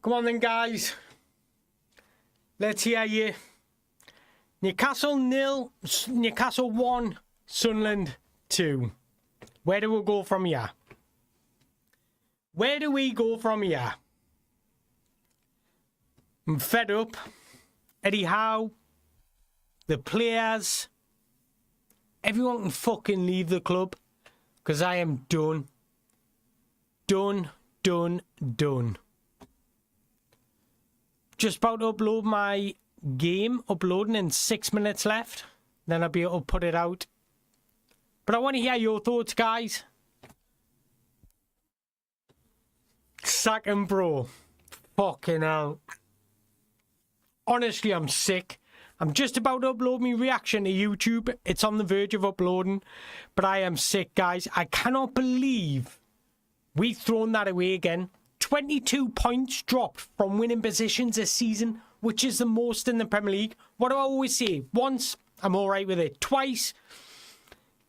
Come on then, guys. Let's hear you. Newcastle 0, Newcastle 1, Sunderland 2. Where do we go from here? Where do we go from here? I'm fed up. Eddie Howe, the players, everyone can fucking leave the club because I am done. Done. Just about to upload my game, uploading in 6 minutes left. Then I'll be able to put it out. But I want to hear your thoughts, guys. Second, bro. Fucking hell. Honestly, I'm sick. I'm just about to upload my reaction to YouTube. It's on the verge of uploading. But I am sick, guys. I cannot believe we've thrown that away again. 22 points dropped from winning positions this season, which is the most in the Premier League. What do I always say? Once, I'm all right with it. Twice,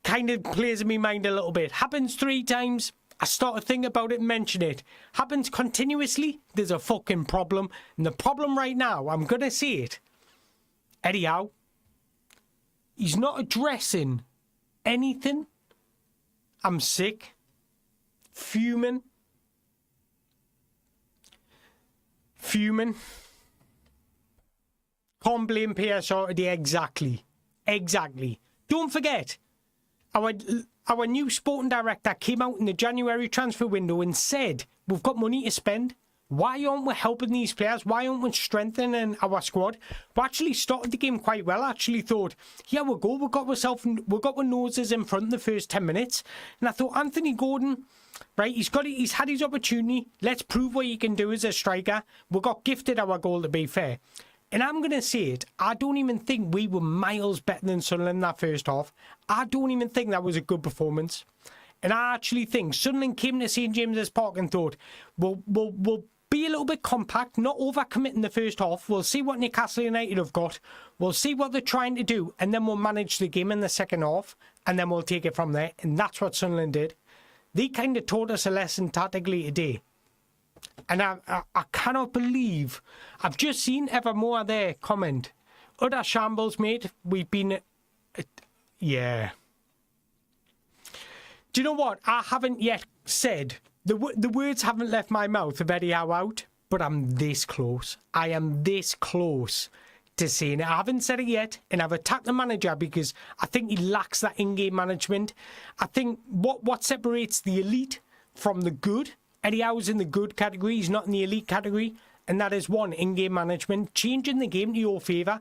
kind of plays in my mind a little bit. Happens 3 times, I start to think about it and mention it. Happens continuously, there's a fucking problem. And the problem right now, I'm going to say it. Eddie Howe, he's not addressing anything. I'm sick. Fuming. Can't blame PSR today. Exactly. Don't forget, our new sporting director came out in the January transfer window and said, we've got money to spend. Why aren't we helping these players? Why aren't we strengthening our squad? We actually started the game quite well. I actually thought, here we go. We got our noses in front in the first 10 minutes. And I thought, Anthony Gordon, right, he's had his opportunity. Let's prove what he can do as a striker. We got gifted our goal, to be fair. And I'm going to say it, I don't even think we were miles better than Sunderland in that first half. I don't even think that was a good performance. And I actually think Sunderland came to St James's Park and thought, we'll be a little bit compact, not overcommit in the first half. We'll see what Newcastle United have got. We'll see what they're trying to do. And then we'll manage the game in the second half. And then we'll take it from there. And that's what Sunderland did. They kind of taught us a lesson tactically today. And I cannot believe, I've just seen Evermore there comment, utter shambles, mate. We've been, yeah. Do you know what? I haven't yet said, the words haven't left my mouth of Eddie Howe out, but I'm this close. I am this close to saying it. I haven't said it yet, and I've attacked the manager because I think he lacks that in-game management. I think what separates the elite from the good, Eddie Howe's in the good category, he's not in the elite category, and that is one, in-game management, changing the game to your favour.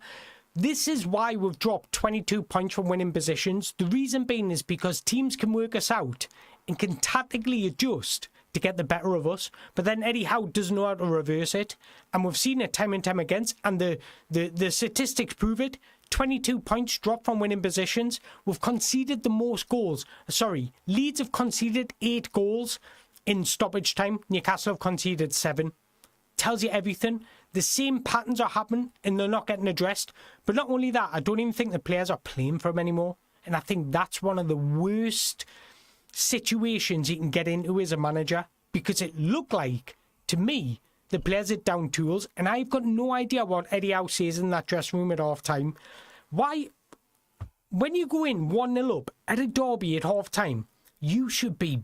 This is why we've dropped 22 points from winning positions. The reason being is because teams can work us out and can tactically adjust to get the better of us, but then Eddie Howe doesn't know how to reverse it, and we've seen it time and time again, and the statistics prove it. 22 points dropped from winning positions. We've conceded the most goals. Sorry, Leeds have conceded 8 goals in stoppage time. Newcastle have conceded 7. Tells you everything. The same patterns are happening and they're not getting addressed. But not only that, I don't even think the players are playing for him anymore. And I think that's one of the worst situations you can get into as a manager, because it looked like, to me, the players are down tools, and I've got no idea what Eddie Howe says in that dressing room at half time. Why, when you go in 1-0 up at a derby at half time, you should be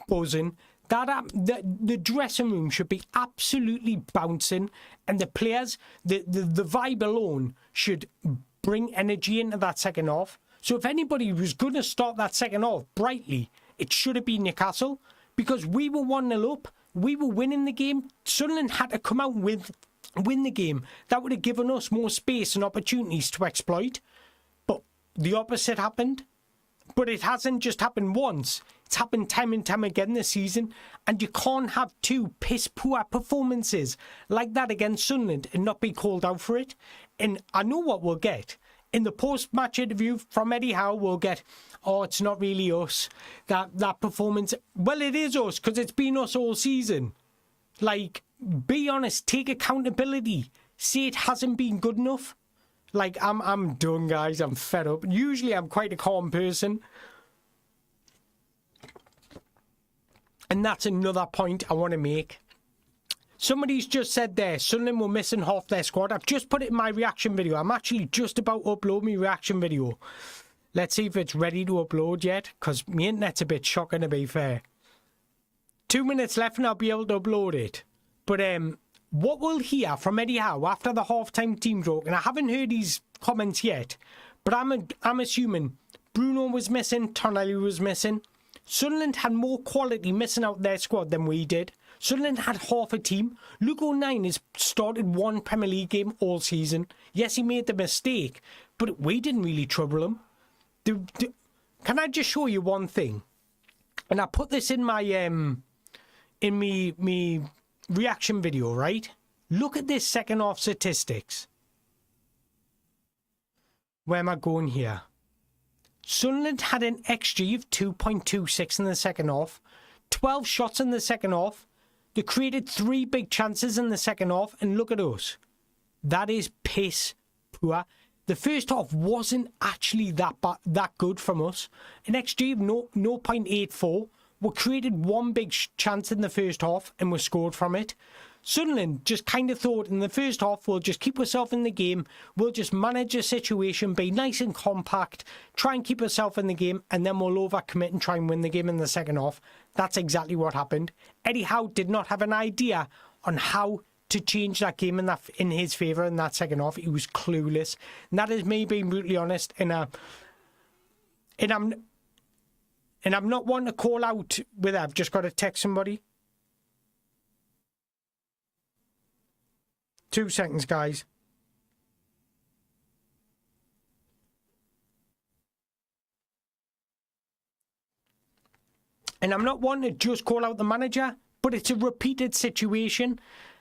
buzzing. The dressing room should be absolutely bouncing, and the players, the vibe alone should bring energy into that second half. So if anybody was going to start that second half brightly, it should have been Newcastle, because we were 1-0 up, we were winning the game. Sunderland had to come out with win the game. That would have given us more space and opportunities to exploit. But the opposite happened. But it hasn't just happened once. It's happened time and time again this season. And you can't have 2 piss-poor performances like that against Sunderland and not be called out for it. And I know what we'll get. In the post-match interview from Eddie Howe, we'll get, oh, it's not really us. That performance. Well, it is us, because it's been us all season. Like, be honest, take accountability. Say it hasn't been good enough. Like, I'm done, guys. I'm fed up. Usually, I'm quite a calm person. And that's another point I want to make. Somebody's just said there, Sunderland were missing half their squad. I've just put it in my reaction video. I'm actually just about to upload my reaction video. Let's see if it's ready to upload yet, because my internet's a bit shocking, to be fair. 2 minutes left and I'll be able to upload it. But what we'll hear from Eddie Howe after the half-time team talk, and I haven't heard his comments yet, but I'm assuming Bruno was missing, Tonelli was missing. Sunderland had more quality missing out their squad than we did. Sunderland had half a team. Luke O'Nien has started one Premier League game all season. Yes, he made the mistake, but we didn't really trouble him. Can I just show you one thing? And I put this in my me reaction video, right? Look at this second half statistics. Where am I going here? Sunderland had an XG of 2.26 in the second half. 12 shots in the second half. They created 3 big chances in the second half, and look at us. That is piss poor. The first half wasn't actually that good from us. An XG of 0.84. We created 1 big chance in the first half and we scored from it. Sunderland just kind of thought in the first half, we'll just keep ourselves in the game, we'll just manage the situation, be nice and compact, try and keep ourselves in the game, and then we'll overcommit and try and win the game in the second half. That's exactly what happened. Eddie Howe did not have an idea on how to change that game in his favour in that second half. He was clueless. And that is me being brutally honest. And I'm not one to call out with it. I've just got to text somebody. 2 seconds, guys. And I'm not one to just call out the manager, but it's a repeated situation.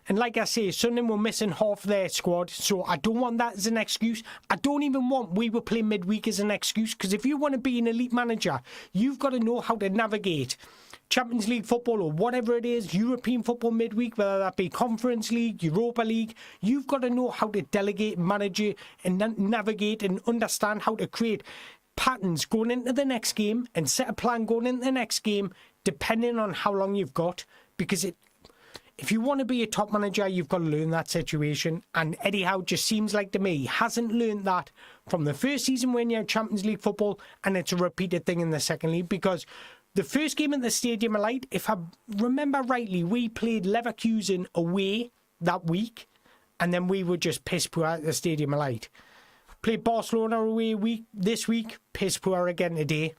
And like I say, Sunderland were missing half their squad, so I don't want that as an excuse. I don't even want we were playing midweek as an excuse, because if you want to be an elite manager, you've got to know how to navigate Champions League football or whatever it is, European football midweek, whether that be Conference League, Europa League. You've got to know how to delegate, manage it, and navigate and understand how to create patterns going into the next game and set a plan going into the next game, depending on how long you've got. Because if you want to be a top manager, you've got to learn that situation. And Eddie Howe just seems like to me he hasn't learned that from the first season when you had Champions League football, and it's a repeated thing in the second league. Because the first game at the Stadium of Light, if I remember rightly, we played Leverkusen away that week, and then we were just piss poor at the Stadium of Light. Played Barcelona away this week, piss poor again today.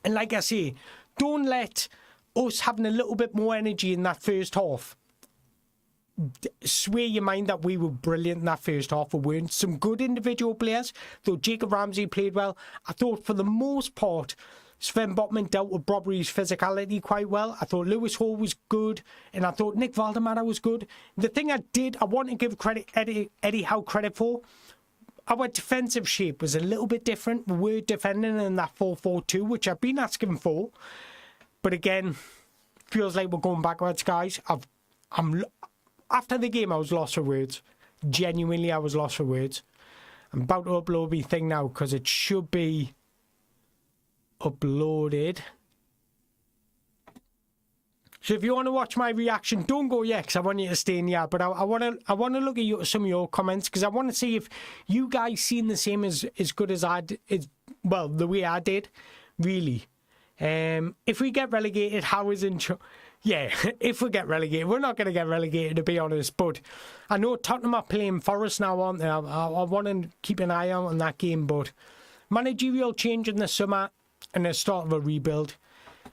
And like I say, don't let us having a little bit more energy in that first half sway your mind that we were brilliant in that first half. We weren't. Some good individual players, though Jacob Ramsey played well. I thought for the most part, Sven Botman dealt with Brodbury's physicality quite well. I thought Lewis Hall was good, and I thought Nick Valdemar was good. The thing I want to give Eddie Howe credit for, our defensive shape was a little bit different. We were defending in that 4-4-2, which I've been asking for. But again, feels like we're going backwards, guys. After the game, I was lost for words. Genuinely, I was lost for words. I'm about to upload my thing now because it should be uploaded. So if you want to watch my reaction, don't go yet because I want you to stay in here. But I want to look at some of your comments because I want to see if you guys seen the same as good as I did. Well, the way I did, really. If we get relegated, how is in? Yeah, if we get relegated, we're not going to get relegated, to be honest. But I know Tottenham are playing Forest now, aren't they? I want to keep an eye out on that game. But managerial change in the summer and the start of a rebuild.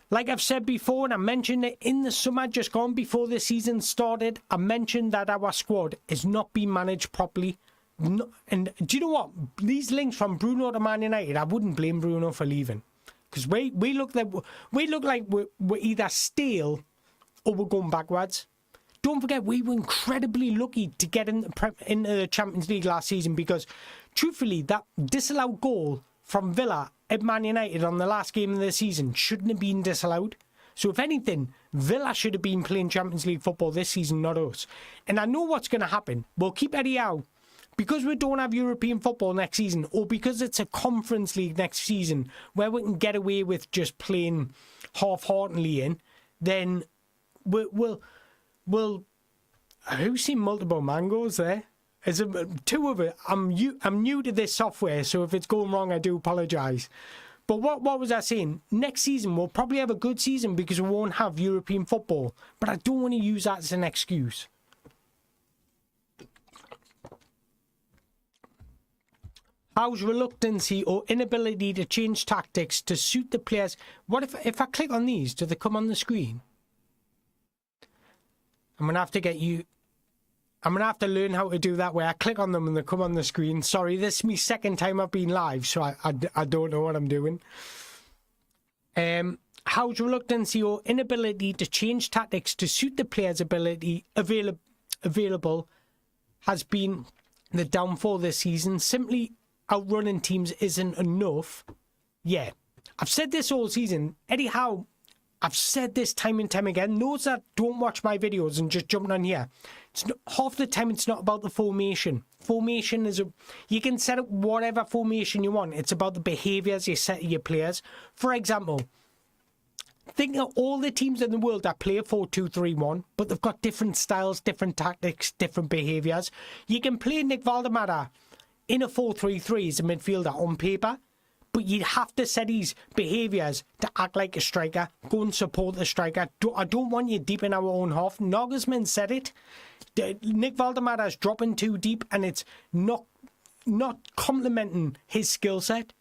Like I've said before, and I mentioned it in the summer just gone before the season started, I mentioned that our squad is not being managed properly. No, and do you know what? These links from Bruno to Man United, I wouldn't blame Bruno for leaving. Because we look like we're either stale or we're going backwards. Don't forget, we were incredibly lucky to get into the Champions League last season because, truthfully, that disallowed goal from Villa at Man United on the last game of the season shouldn't have been disallowed. So, if anything, Villa should have been playing Champions League football this season, not us. And I know what's going to happen. We'll keep Eddie Howe. Because we don't have European football next season, or because it's a Conference League next season where we can get away with just playing half-heartedly in, then we'll Who's seen multiple mangoes there? Is it two of it? I'm new to this software, so if it's going wrong, I do apologise. But what was I saying? Next season, we'll probably have a good season because we won't have European football. But I don't want to use that as an excuse. Howe's reluctancy or inability to change tactics to suit the players. What if I click on these? Do they come on the screen? I'm going to have to get you... I'm going to have to learn how to do that where I click on them and they come on the screen. Sorry, this is my second time I've been live, so I don't know what I'm doing. Howe's reluctancy or inability to change tactics to suit the players' available has been the downfall this season. Simply outrunning teams isn't enough. Yeah, I've said this all season. Eddie Howe, I've said this time and time again. Those that don't watch my videos and just jumping on here, it's not, half the time it's not about the formation. Formation is you can set up whatever formation you want. It's about the behaviours you set to your players. For example, think of all the teams in the world that play a 4-2-3-1, but they've got different styles, different tactics, different behaviours. You can play Nick Valdemara in a 4-3-3 as a midfielder on paper, but you'd have to set his behaviours to act like a striker, go and support the striker. I don't want you deep in our own half. Nagelsmann said it. Nick Valdemara is dropping too deep and it's not complementing his skill set.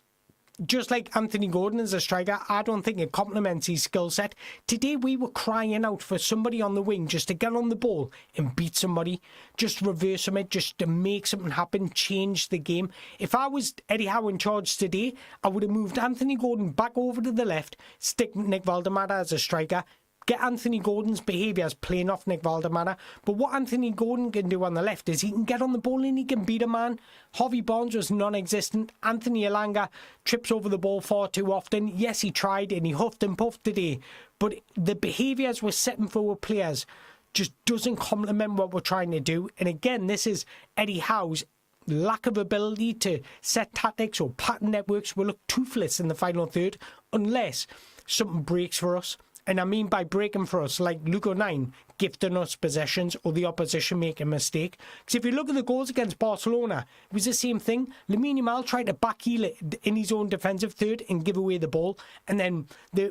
Just like Anthony Gordon as a striker, I don't think it complements his skill set. Today we were crying out for somebody on the wing just to get on the ball and beat somebody, just reverse them, just to make something happen, change the game. If I was Eddie Howe in charge today, I would have moved Anthony Gordon back over to the left, stick Nick Valdemara as a striker, get Anthony Gordon's behaviours playing off Nick Valdemara. But what Anthony Gordon can do on the left is he can get on the ball and he can beat a man. Harvey Barnes was non-existent. Anthony Elanga trips over the ball far too often. Yes, he tried and he huffed and puffed today. But the behaviours we're setting for our players just doesn't complement what we're trying to do. And again, this is Eddie Howe's lack of ability to set tactics or pattern networks. Will look toothless in the final third unless something breaks for us. And I mean by breaking for us, like Luke 9 gifting us possessions or the opposition making a mistake. Because if you look at the goals against Barcelona, it was the same thing. Lamine Yamal tried to backheel it in his own defensive third and give away the ball. And then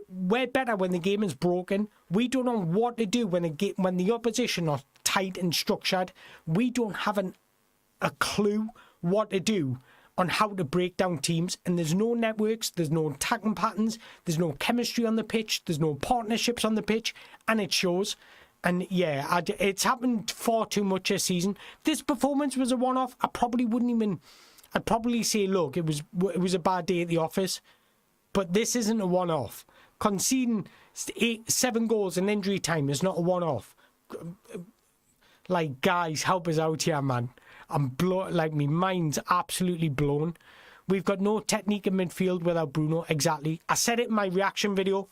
we're better when the game is broken. We don't know what to do when the opposition are tight and structured. We don't have a clue what to do on how to break down teams, and there's no networks, there's no attacking patterns, there's no chemistry on the pitch, there's no partnerships on the pitch, and it shows. And yeah, it's happened far too much this season. If this performance was a one-off, I'd probably say, look, it was a bad day at the office, but this isn't a one-off. Conceding 7 goals in injury time is not a one-off. Like, guys, help us out here, man. I'm blown, like my mind's absolutely blown. We've got no technique in midfield without Bruno. Exactly. I said it in my reaction video.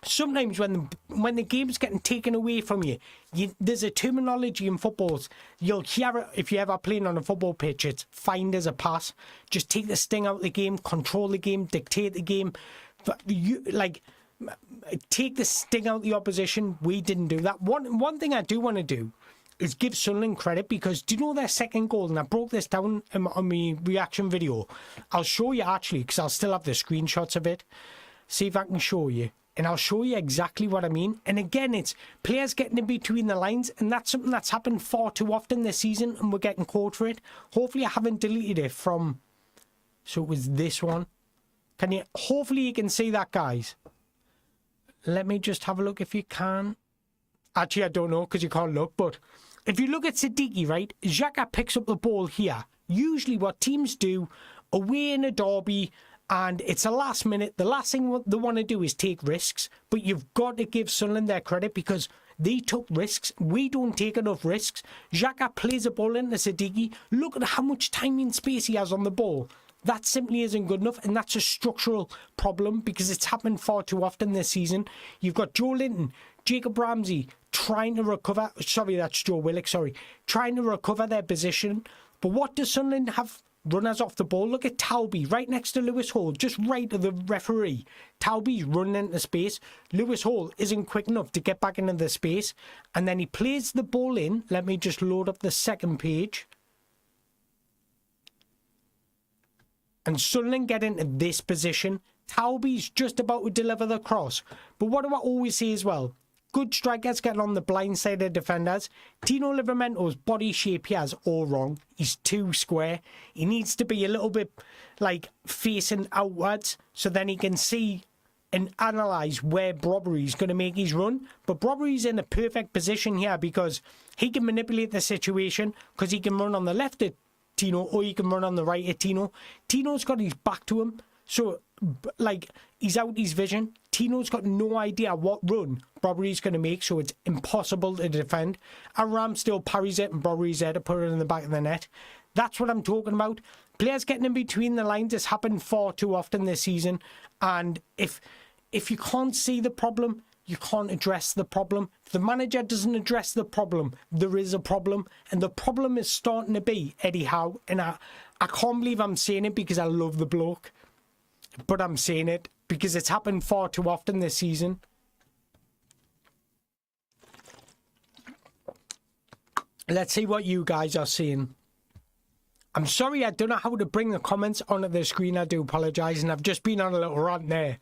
Sometimes when the game's getting taken away from you, there's a terminology in footballs. You'll hear it if you're ever playing on a football pitch. It's find as a pass. Just take the sting out of the game, control the game, dictate the game. Take the sting out of the opposition. We didn't do that. One thing I do want to do is give Sunderland credit, because do you know their second goal? And I broke this down on my reaction video. I'll show you actually, because I'll still have the screenshots of it. See if I can show you. And I'll show you exactly what I mean. And again, it's players getting in between the lines. And that's something that's happened far too often this season. And we're getting caught for it. Hopefully I haven't deleted it from... So it was this one. Hopefully you can see that, guys. Let me just have a look if you can. Actually, I don't know because you can't look, but... If you look at Siddiqui, right, Xhaka picks up the ball here. Usually what teams do, away in a derby, and it's a last minute, the last thing they want to do is take risks. But you've got to give Sunderland their credit because they took risks. We don't take enough risks. Xhaka plays the ball into Siddiqui. Look at how much time and space he has on the ball. That simply isn't good enough, and that's a structural problem because it's happened far too often this season. You've got Joe Linton, Jacob Ramsey trying to recover. Sorry, that's Joe Willock. Sorry, trying to recover their position. But what does Sunderland have runners off the ball. Look at Talby right next to Lewis Hall, just right of the referee. Talby's running into space. Lewis Hall isn't quick enough to get back into the space. And then he plays the ball in. Let me just load up the second page. And Sunderland get into this position. Talby's just about to deliver the cross. But what do I always say as well? Good strikers getting on the blind side of defenders. Tino Livramento's body shape he has all wrong. He's too square. He needs to be a little bit like facing outwards so then he can see and analyse where Rivalry's going to make his run. But Rivalry's in a perfect position here because he can manipulate the situation because he can run on the left of Tino or he can run on the right of Tino. Tino's got his back to him. So, like, he's out his vision. Tino's got no idea what run Rivalry's going to make, so it's impossible to defend. And Ram still parries it, and Rivalry's there to put it in the back of the net. That's what I'm talking about. Players getting in between the lines has happened far too often this season. And if you can't see the problem, you can't address the problem. If the manager doesn't address the problem, there is a problem. And the problem is starting to be Eddie Howe. And I can't believe I'm saying it because I love the bloke. But I'm saying it because it's happened far too often this season. Let's see what you guys are seeing. I'm sorry I don't know how to bring the comments onto the screen. I do apologise, and I've just been on a little rant there.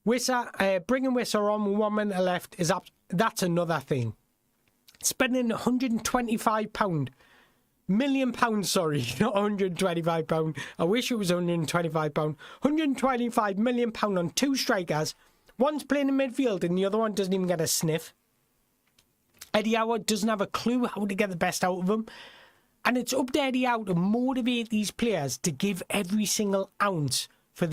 Wissa, bringing Wissa on 1 minute left is that's another thing. Spending £125 million, sorry, not £125. I wish it was £125. £125 million on two strikers. One's playing in midfield and the other one doesn't even get a sniff. Eddie Howe doesn't have a clue how to get the best out of them. And it's up to Eddie Howe to motivate these players to give every single ounce for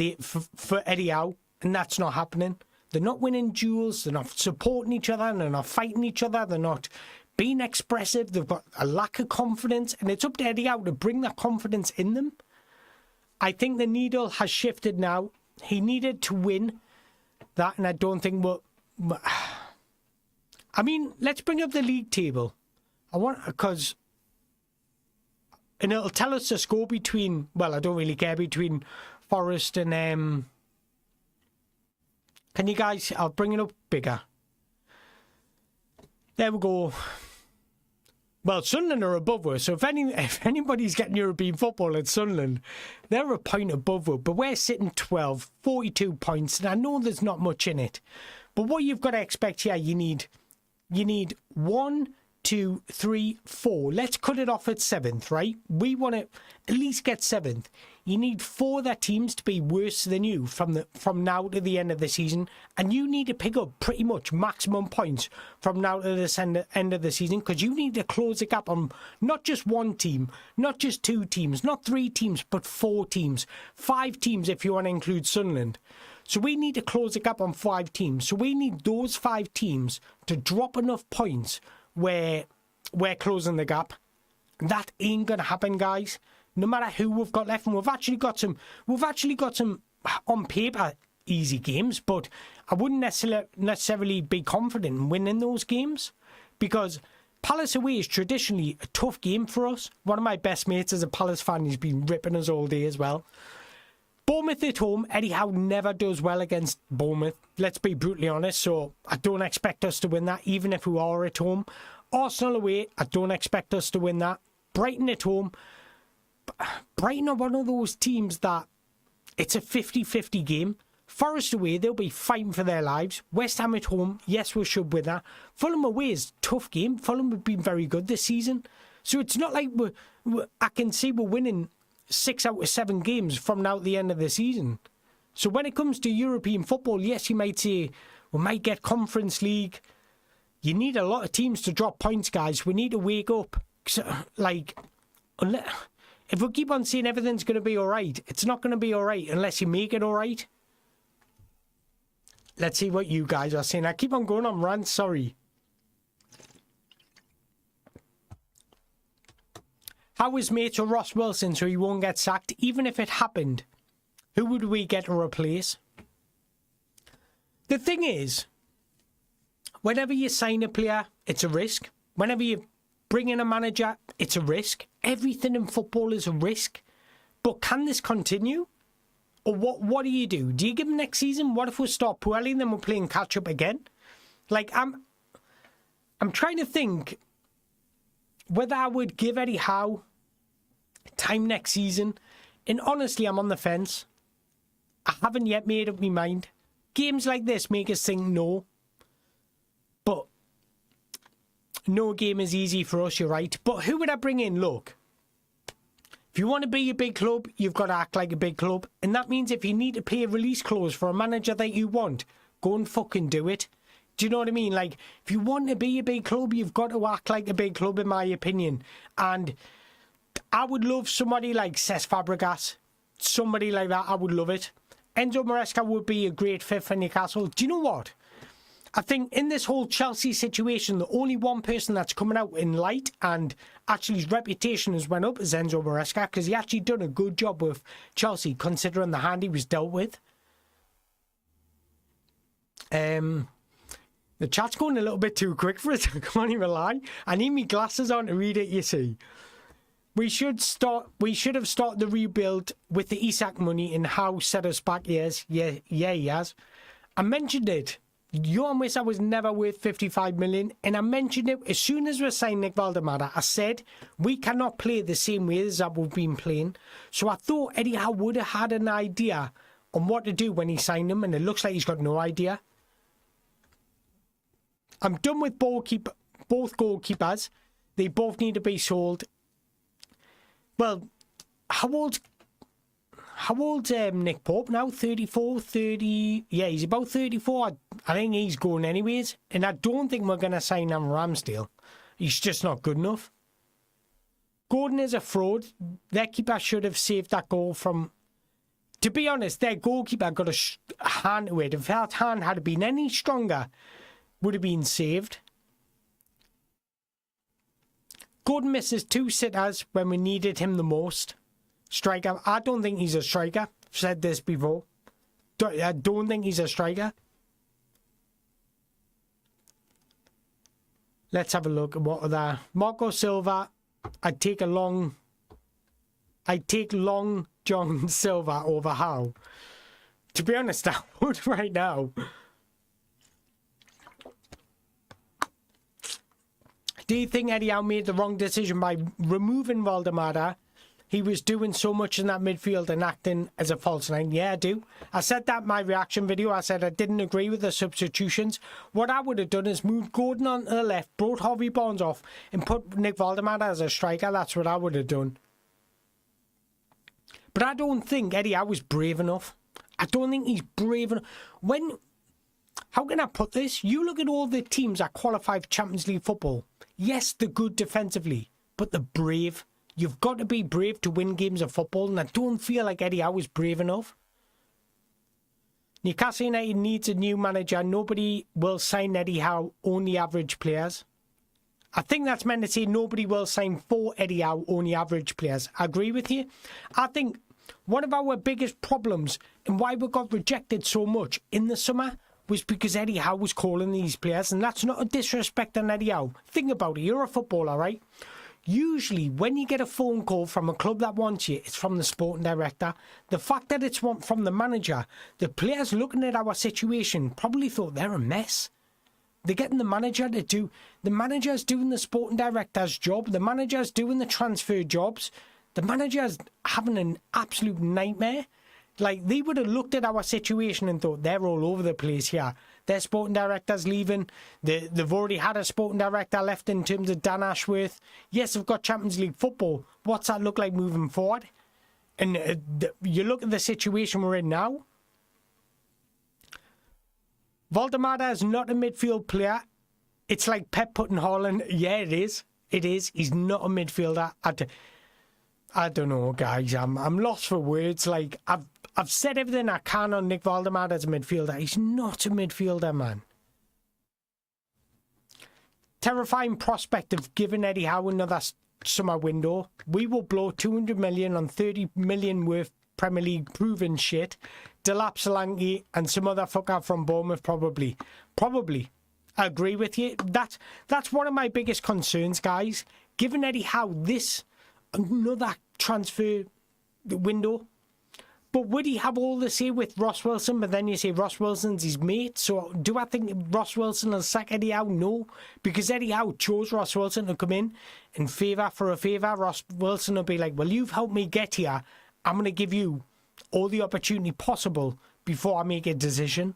Eddie Howe. And that's not happening. They're not winning duels. They're not supporting each other. They're not fighting each other. They're not being expressive. They've got a lack of confidence. And it's up to Eddie Howe to bring that confidence in them. I think the needle has shifted now. He needed to win that. And I don't think I mean, let's bring up the league table. Because... And it'll tell us the score between... Well, I don't really care between Forest and... Can you guys... I'll bring it up bigger. There we go. Well, Sunderland are above us. So if anybody's getting European football at Sunderland, they're a point above us. But we're sitting 12, 42 points. And I know there's not much in it. But what you've got to expect here, you need 1, 2, 3, 4. Let's cut it off at 7th, right? We want to at least get 7th. You need 4 other teams to be worse than you from now to the end of the season, and you need to pick up pretty much maximum points from now to the end of the season, because you need to close the gap on not just one team, not just 2 teams, not 3 teams, but 4 teams, 5 teams if you want to include Sunderland. So we need to close the gap on 5 teams. So we need those 5 teams to drop enough points where we're closing the gap. That ain't gonna happen, guys. No matter who we've got left, and we've actually got some on paper easy games, but I wouldn't necessarily be confident in winning those games, because Palace away is traditionally a tough game for us. One of my best mates is a Palace fan. He's been ripping us all day as well. Bournemouth at home, Eddie Howe never does well against Bournemouth. Let's be brutally honest, so I don't expect us to win that, even if we are at home. Arsenal away, I don't expect us to win that. Brighton at home. Brighton are one of those teams that it's a 50-50 game. Forest away, they'll be fighting for their lives. West Ham at home, yes, we should win that. Fulham away is a tough game. Fulham have been very good this season. So it's not like I can see we're winning 6 out of 7 games from now to the end of the season. So when it comes to European football, yes, you might say we might get Conference League. You need a lot of teams to drop points, guys. We need to wake up. If we keep on saying everything's going to be all right, it's not going to be all right unless you make it all right. Let's see what you guys are saying. I keep on going on rants, sorry. How is mates with Ross Wilson so he won't get sacked? Even if it happened, who would we get to replace? The thing is, whenever you sign a player, it's a risk. Whenever you bring in a manager, it's a risk. everything in football is a risk. But can this continue? Or what do? Do you give him next season? What if we start poorly and then we're playing catch up again? Like, I'm trying to think whether I would give Eddie Howe time next season. And honestly, I'm on the fence. I haven't yet made up my mind. Games like this make us think no. But no game is easy for us, you're right. But who would I bring in? Look, if you want to be a big club, you've got to act like a big club. And that means if you need to pay a release clause for a manager that you want, go and fucking do it. Do you know what I mean? Like, if you want to be a big club, you've got to act like a big club, in my opinion. And I would love somebody like Cesc Fabregas. Somebody like that, I would love it. Enzo Maresca would be a great fit for Newcastle. Do you know what? I think in this whole Chelsea situation, the only one person that's coming out in light and actually his reputation has went up is Enzo Maresca, because he actually done a good job with Chelsea considering the hand he was dealt with. The chat's going a little bit too quick for it. I can't even lie. I need my glasses on to read it, you see. We should have started the rebuild with the Isak money, and Howe set us back years. Yeah, he has. I mentioned it. Johan Wissa was never worth 55 million, and I mentioned it as soon as we signed Nick Valdemada. I said we cannot play the same way as that we've been playing. So I thought Eddie Howe would have had an idea on what to do when he signed him, and it looks like he's got no idea. I'm done with both goalkeepers. They both need to be sold. Well, how old's Nick Pope now? 34, 30... Yeah, he's about 34. I think he's going anyways. And I don't think we're going to sign him Ramsdale. He's just not good enough. Gordon is a fraud. Their keeper should have saved that goal from... To be honest, their goalkeeper got a hand to it. If that hand had been any stronger, would have been saved. Gordon misses 2 sitters when we needed him the most. Striker. I don't think he's a striker. I've said this before. I don't think he's a striker. Let's have a look at what are there. Marco Silva. I'd take Long John Silva over Howe. To be honest, I would right now. Do you think Eddie Howe made the wrong decision by removing Valdemada? He was doing so much in that midfield and acting as a false nine. Yeah, I do. I said that in my reaction video. I said I didn't agree with the substitutions. What I would have done is moved Gordon on to the left, brought Harvey Barnes off, and put Nick Valdemada as a striker. That's what I would have done. But I don't think Eddie Howe was brave enough. I don't think he's brave enough. How can I put this? You look at all the teams that qualify for Champions League football. Yes, they're good defensively, but they're brave. You've got to be brave to win games of football, and I don't feel like Eddie Howe is brave enough. Newcastle United needs a new manager. Nobody will sign Eddie Howe, only average players. I think that's meant to say nobody will sign for Eddie Howe, only average players. I agree with you. I think one of our biggest problems and why we got rejected so much in the summer was because Eddie Howe was calling these players, and that's not a disrespect on Eddie Howe. Think about it. You're a footballer, right? Usually, when you get a phone call from a club that wants you, it's from the sporting director. The fact that it's from the manager, the players looking at our situation probably thought they're a mess. They're getting the manager to do... The manager's doing the sporting director's job. The manager's doing the transfer jobs. The manager's having an absolute nightmare. Like, they would have looked at our situation and thought, they're all over the place here. Their sporting director's leaving. They've already had a sporting director left in terms of Dan Ashworth. Yes, they've got Champions League football. What's that look like moving forward? And you look at the situation we're in now. Valdemada is not a midfield player. It's like Pep putting Haaland. Yeah, it is. It is. He's not a midfielder. I don't know, guys. I'm lost for words. Like, I've said everything I can on Nick Valdemada as a midfielder. He's not a midfielder, man. Terrifying prospect of giving Eddie Howe another summer window. We will blow 200 million on 30 million worth Premier League proven shit. Delap Solanke and some other fucker from Bournemouth, probably. I agree with you. That's one of my biggest concerns, guys. Giving Eddie Howe this another transfer window. But would he have all the say with Ross Wilson? But then you say Ross Wilson's his mate. So do I think Ross Wilson will sack Eddie Howe? No. Because Eddie Howe chose Ross Wilson to come in and favour for a favour. Ross Wilson will be like, well, you've helped me get here. I'm going to give you all the opportunity possible before I make a decision.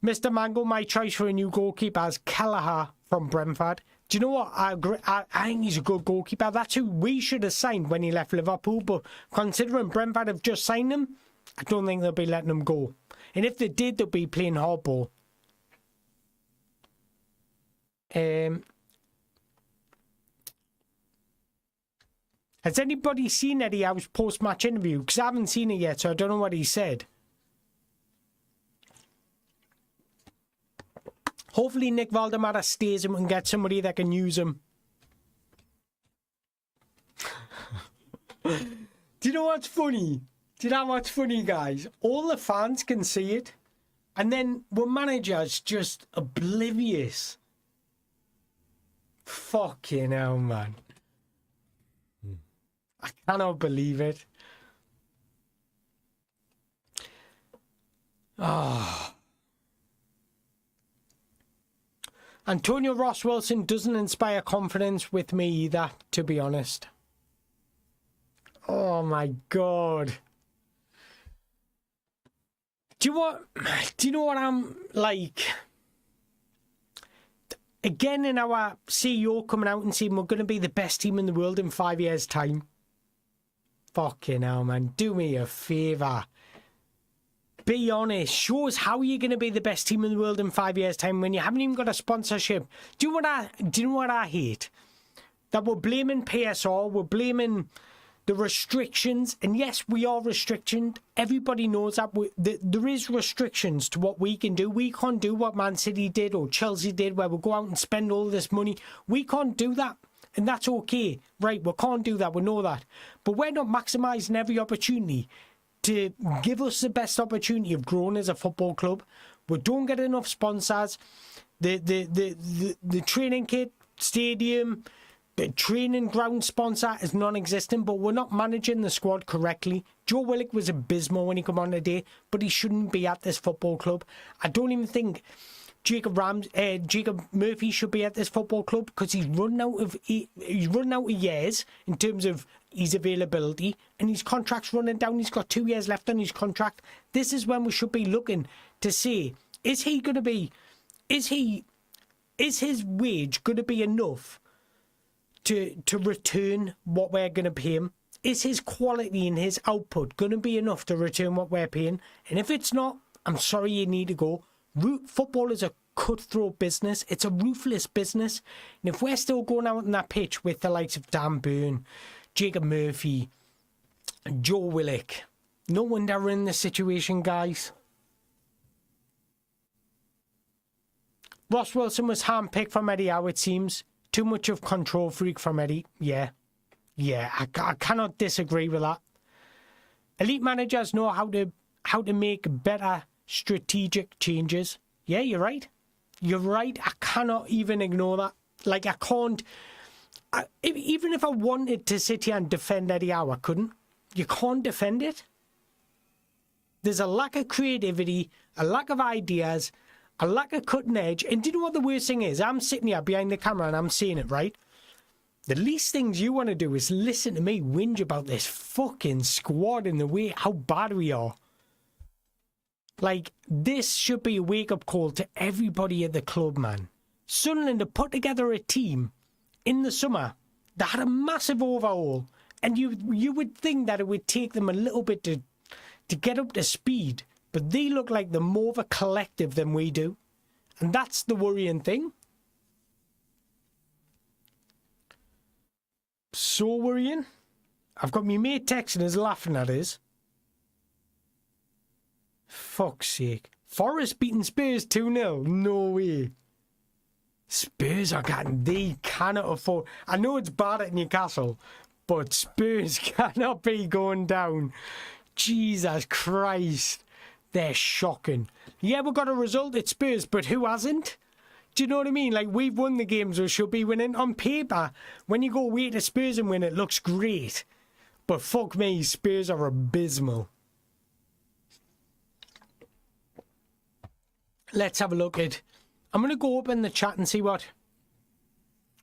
Mr. Mango, my choice for a new goalkeeper is Kelleher from Brentford. Do you know what? I agree. I think he's a good goalkeeper. That's who we should have signed when he left Liverpool. But considering Brentford have just signed him, I don't think they'll be letting him go. And if they did, they'll be playing hardball. Has anybody seen Eddie Howe's post-match interview? Because I haven't seen it yet, so I don't know what he said. Hopefully Nick Valdemar stays and we can get somebody that can use him. Do you know what's funny? Do you know what's funny, guys? All the fans can see it. And then the manager's just oblivious. Fucking hell, man. I cannot believe it. Oh. Antonio Ross Wilson doesn't inspire confidence with me either, to be honest. Oh my God. Do you know what I'm like? Again, in our CEO coming out and saying we're going to be the best team in the world in 5 years' time. Fucking hell, man. Do me a favour. Be honest. Show us how you're going to be the best team in the world in 5 years' time when you haven't even got a sponsorship. Do you know what I hate? That we're blaming PSR, we're blaming the restrictions. And yes, we are restricted. Everybody knows that there is restrictions to what we can do. We can't do what Man City did or Chelsea did, where we go out and spend all this money. We can't do that. And that's okay. Right, we can't do that. We know that. But we're not maximising every opportunity to give us the best opportunity of growing as a football club. We don't get enough sponsors. The training kit, stadium, the training ground sponsor is non-existent, but we're not managing the squad correctly. Joe Willock was abysmal when he came on today, but he shouldn't be at this football club. I don't even think Jacob Murphy should be at this football club because he's run out of years in terms of his availability, and his contract's running down. He's got 2 years left on his contract. This is when we should be looking to see, is his wage going to be enough to return what we're going to pay him? Is his quality and his output going to be enough to return what we're paying? And if it's not, I'm sorry, you need to go. Football is a cutthroat business. It's a ruthless business. And if we're still going out on that pitch with the likes of Dan Burn, Jacob Murphy, Joe Willock, no wonder we're in this situation, guys. Ross Wilson was handpicked from Eddie Howe, it seems. Too much of control freak from Eddie. Yeah, I cannot disagree with that. Elite managers know how to make better strategic changes. Yeah, you're right. You're right. I cannot even ignore that. Like, I can't. Even if I wanted to sit here and defend Eddie Howe, I couldn't. You can't defend it. There's a lack of creativity, a lack of ideas, a lack of cutting edge. And do you know what the worst thing is? I'm sitting here behind the camera and I'm seeing it, right? The least things you want to do is listen to me whinge about this fucking squad and the way how bad we are. Like, this should be a wake-up call to everybody at the club, man. Sunderland have put together a team in the summer that had a massive overhaul, and you would think that it would take them a little bit to get up to speed, but they look like they're more of a collective than we do, and that's the worrying thing. So worrying. I've got my mate texting us laughing at us. Fuck's sake. Forest beating Spurs 2-0. No way. Spurs are getting, they cannot afford. I know it's bad at Newcastle, but Spurs cannot be going down. Jesus Christ. They're shocking. Yeah, we got a result at Spurs, but who hasn't? Do you know what I mean? Like, we've won the games we should be winning. On paper, when you go away to Spurs and win, it looks great. But fuck me, Spurs are abysmal. Let's have a look at... I'm going to go open the chat and see what...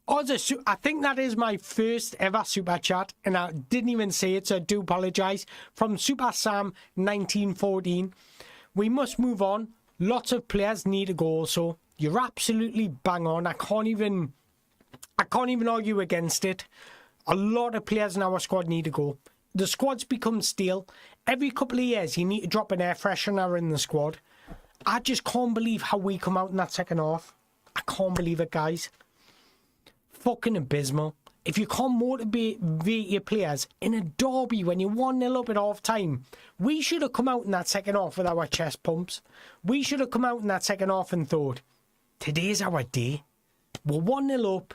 Oh, I think that is my first ever super chat, and I didn't even say it, so I do apologise. From Super Sam 1914. We must move on. Lots of players need to go also. You're absolutely bang on. I can't even argue against it. A lot of players in our squad need to go. The squad's become stale. Every couple of years, you need to drop an air freshener in the squad. I just can't believe how we come out in that second half. I can't believe it, guys. Fucking abysmal. If you can't motivate your players in a derby when you're 1-0 up at half time, we should have come out in that second half with our chest pumps. We should have come out in that second half and thought, today's our day. We're 1-0 up.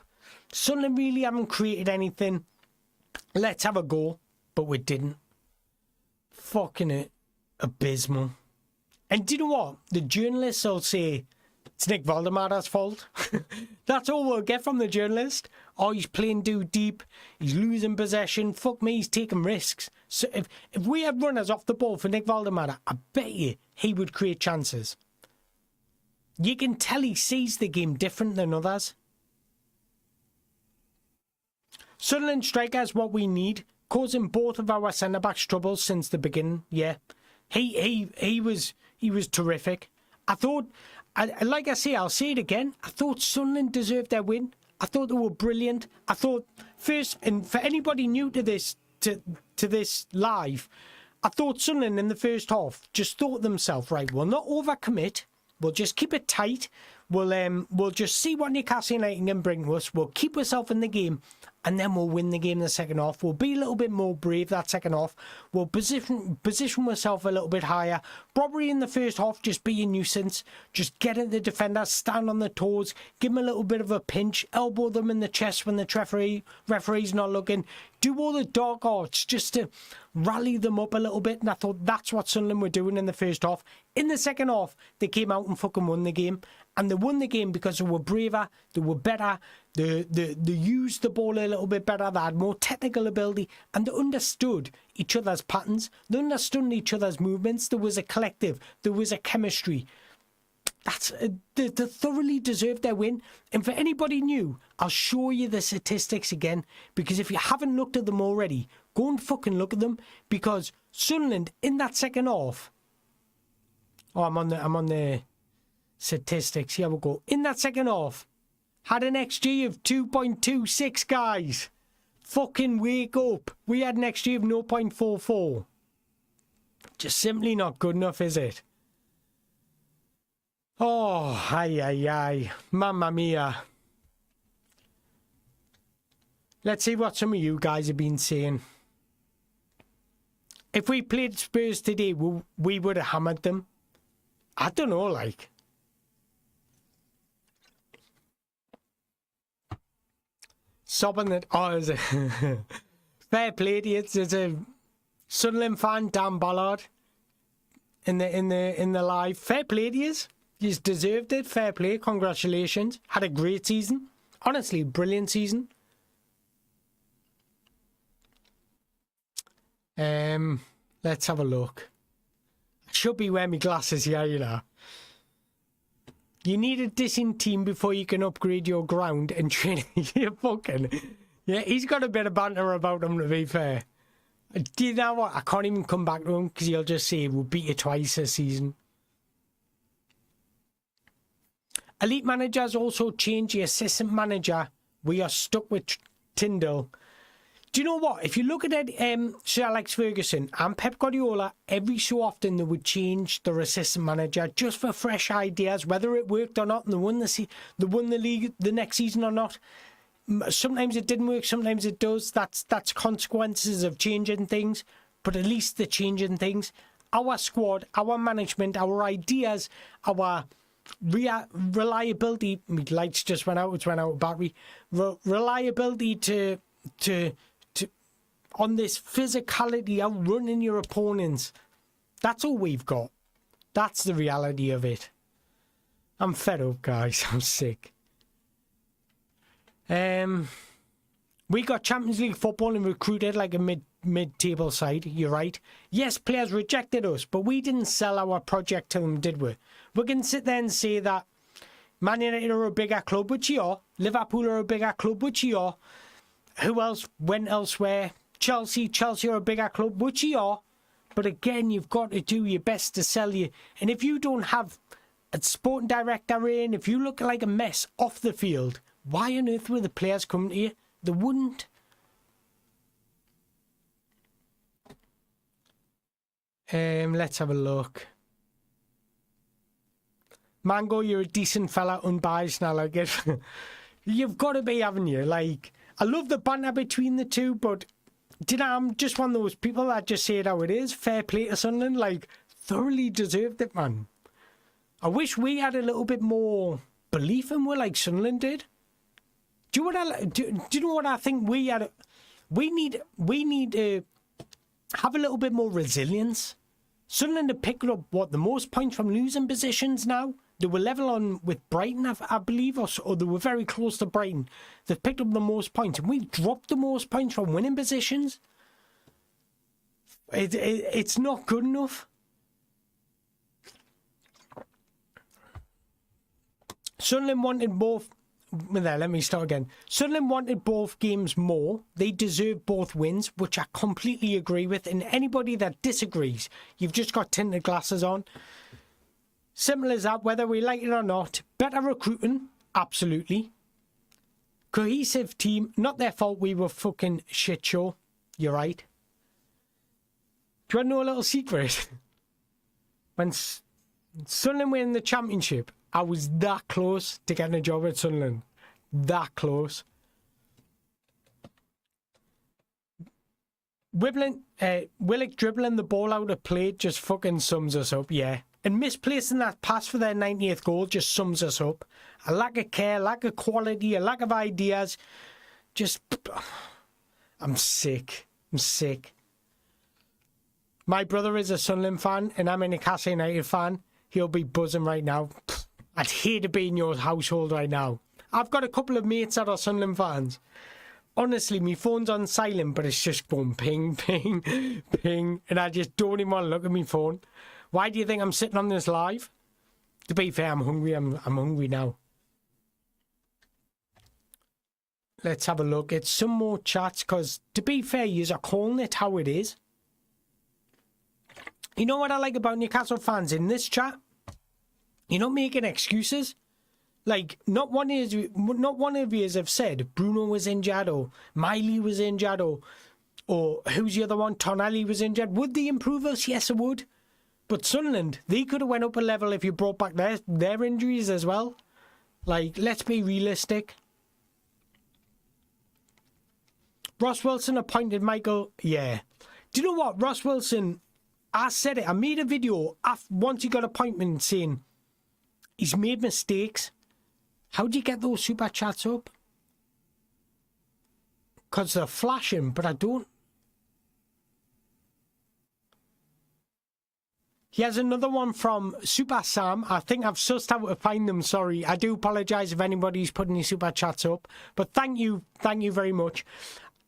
Sunderland really haven't created anything. Let's have a go. But we didn't. Fucking abysmal. And do you know what? The journalists will say, it's Nick Valdemara's fault. That's all we'll get from the journalist. Oh, he's playing too deep. He's losing possession. Fuck me, he's taking risks. So if we had runners off the ball for Nick Valdemara, I bet you he would create chances. You can tell he sees the game different than others. Sunderland striker is what we need, causing both of our centre-backs troubles since the beginning. Yeah, he was terrific. I thought... like I say, I'll say it again. I thought Sunderland deserved their win. I thought they were brilliant. I thought first, and for anybody new to this this live, I thought Sunderland in the first half just thought themselves, right, we'll not overcommit. We'll just keep it tight. We'll just see what Newcastle United can bring to us. We'll keep ourselves in the game, and then we'll win the game in the second half. We'll be a little bit more brave that second half. We'll position ourselves a little bit higher. Probably in the first half, just be a nuisance. Just get at the defenders, stand on the toes, give them a little bit of a pinch, elbow them in the chest when the referee's not looking. Do all the dark arts just to rally them up a little bit. And I thought that's what Sunderland were doing in the first half. In the second half, they came out and fucking won the game. And they won the game because they were braver, they were better, they used the ball a little bit better, they had more technical ability, and they understood each other's patterns, they understood each other's movements. There was a collective, there was a chemistry. They thoroughly deserved their win. And for anybody new, I'll show you the statistics again, because if you haven't looked at them already, go and fucking look at them, because Sunderland in that second half... Oh, I'm on the statistics. Here we go. In that second half, had an XG of 2.26, guys. Fucking wake up. We had an XG of 0.44. Just simply not good enough, is it? Oh, ay. Mamma mia. Let's see what some of you guys have been saying. If we played Spurs today, we would have hammered them. I don't know, like... Sobbing that... Oh, is it? Fair play to you. It's a Sunderland fan, Dan Ballard, in the live. Fair play to you. You deserved it. Fair play. Congratulations. Had a great season. Honestly, brilliant season. Let's have a look. I should be wearing my glasses here, you know. You need a decent team before you can upgrade your ground and training. You're fucking... Yeah, he's got a bit of banter about him, to be fair. Do you know what? I can't even come back to him because he'll just say we'll beat you twice this season. Elite managers also change the assistant manager. We are stuck with Tyndall. Do you know what? If you look at it, Sir Alex Ferguson and Pep Guardiola, every so often they would change their assistant manager just for fresh ideas, whether it worked or not, and they won the league the next season or not. Sometimes it didn't work, sometimes it does. That's consequences of changing things, but at least they're changing things. Our squad, our management, our ideas, our reliability. My lights just went out. It's run out of battery. Reliability to on this physicality, outrunning your opponents. That's all we've got. That's the reality of it. I'm fed up, guys. I'm sick. We got Champions League football and recruited like a mid-table side. You're right. Yes, players rejected us, but we didn't sell our project to them, did we? We can sit there and say that Man United are a bigger club, which you are. Liverpool are a bigger club, which you are. Who else went elsewhere? Chelsea are a bigger club, which you are. But again, you've got to do your best to sell you. And if you don't have a sporting director in, if you look like a mess off the field, why on earth were the players coming to you? They wouldn't. Let's have a look. Mango, you're a decent fella, unbiased, and I like it. You've got to be, haven't you? Like, I love the banter between the two, but I'm just one of those people that just say it how it is. Fair play to Sunderland, like, thoroughly deserved it, man. I wish we had a little bit more belief in what like Sunderland did. Do you know what I think we had? We need to have a little bit more resilience. Sunderland have picked up the most points from losing positions now. They were level on with Brighton, I believe, or they were very close to Brighton. They've picked up the most points, and we dropped the most points from winning positions. It's not good enough. Sunderland wanted both. Let me start again. Sunderland wanted both games more. They deserve both wins, which I completely agree with. And anybody that disagrees, you've just got tinted glasses on. Simple as that, whether we like it or not. Better recruitment, absolutely. Cohesive team, not their fault we were fucking shit show. You're right. Do you want to know a little secret? When Sunderland were in the championship, I was that close to getting a job at Sunderland. That close. Willock dribbling the ball out of play just fucking sums us up, yeah. And misplacing that pass for their 90th goal just sums us up. A lack of care, lack of quality, a lack of ideas. Just... I'm sick. I'm sick. My brother is a Sunderland fan and I'm a Newcastle United fan. He'll be buzzing right now. I'd hate to be in your household right now. I've got a couple of mates that are Sunderland fans. Honestly, my phone's on silent, but it's just going ping, ping, ping. And I just don't even want to look at my phone. Why do you think I'm sitting on this live? To be fair, I'm hungry. I'm hungry now. Let's have a look at some more chats, because to be fair, yous are calling it how it is. You know what I like about Newcastle fans in this chat? You're not making excuses. Like, not one of you have said Bruno was injured or Miley was injured or who's the other one? Tonali was injured. Would they improve us? Yes, it would. But Sunderland, they could have went up a level if you brought back their injuries as well. Like, let's be realistic. Ross Wilson appointed Michael. Yeah. Do you know what? Ross Wilson, I said it. I made a video once he got appointment saying he's made mistakes. How do you get those super chats up? Because they're flashing, but I don't. He has another one from Super Sam. I think I've sussed out to find them. Sorry. I do apologise if anybody's putting any super chats up. But thank you very much.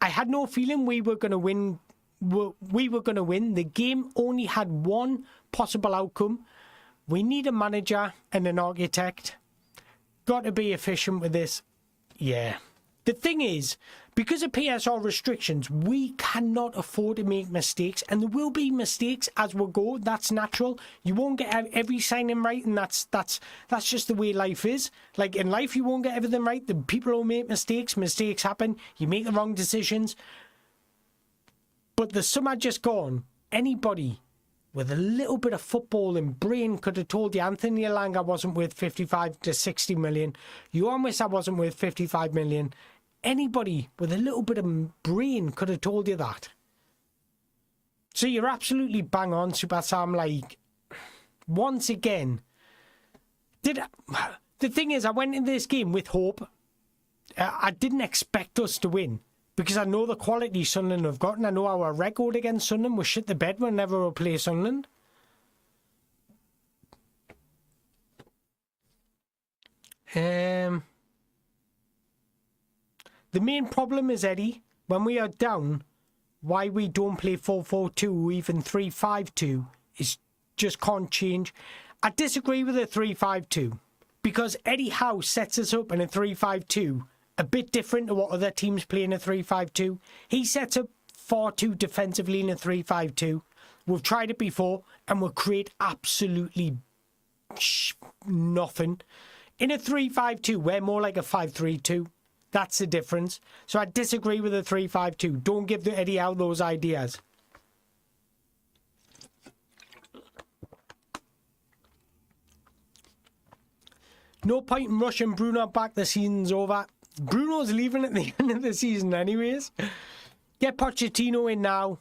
I had no feeling we were going to win. We were going to win. The game only had one possible outcome. We need a manager and an architect. Got to be efficient with this. Yeah. The thing is, because of PSR restrictions, we cannot afford to make mistakes. And there will be mistakes as we go. That's natural. You won't get every signing right, and that's just the way life is. Like, in life, you won't get everything right. The people who make mistakes. Mistakes happen. You make the wrong decisions. But the summer just gone. Anybody with a little bit of football and brain could have told you Anthony Elanga wasn't worth 55 to 60 million. Yuan-Wissa wasn't worth 55 million. Anybody with a little bit of brain could have told you that. So you're absolutely bang on, Super Sam. Like, once again, the thing is, I went into this game with hope. I didn't expect us to win. Because I know the quality Sunderland have gotten. I know our record against Sunderland was shit the bed whenever we play Sunderland. The main problem is, Eddie, when we are down, why we don't play 4-4-2 or even 3-5-2 is just can't change. I disagree with the 3-5-2 because Eddie Howe sets us up in a 3-5-2 a bit different to what other teams play in a 3-5-2. He sets up far too defensively in a 3-5-2. We've tried it before and we'll create absolutely nothing. In a 3-5-2, we're more like a 5-3-2. That's the difference. So I disagree with the 3-5-2. Don't give the Eddie Howe those ideas. No point in rushing Bruno back. The season's over. Bruno's leaving at the end of the season anyways. Get Pochettino in now.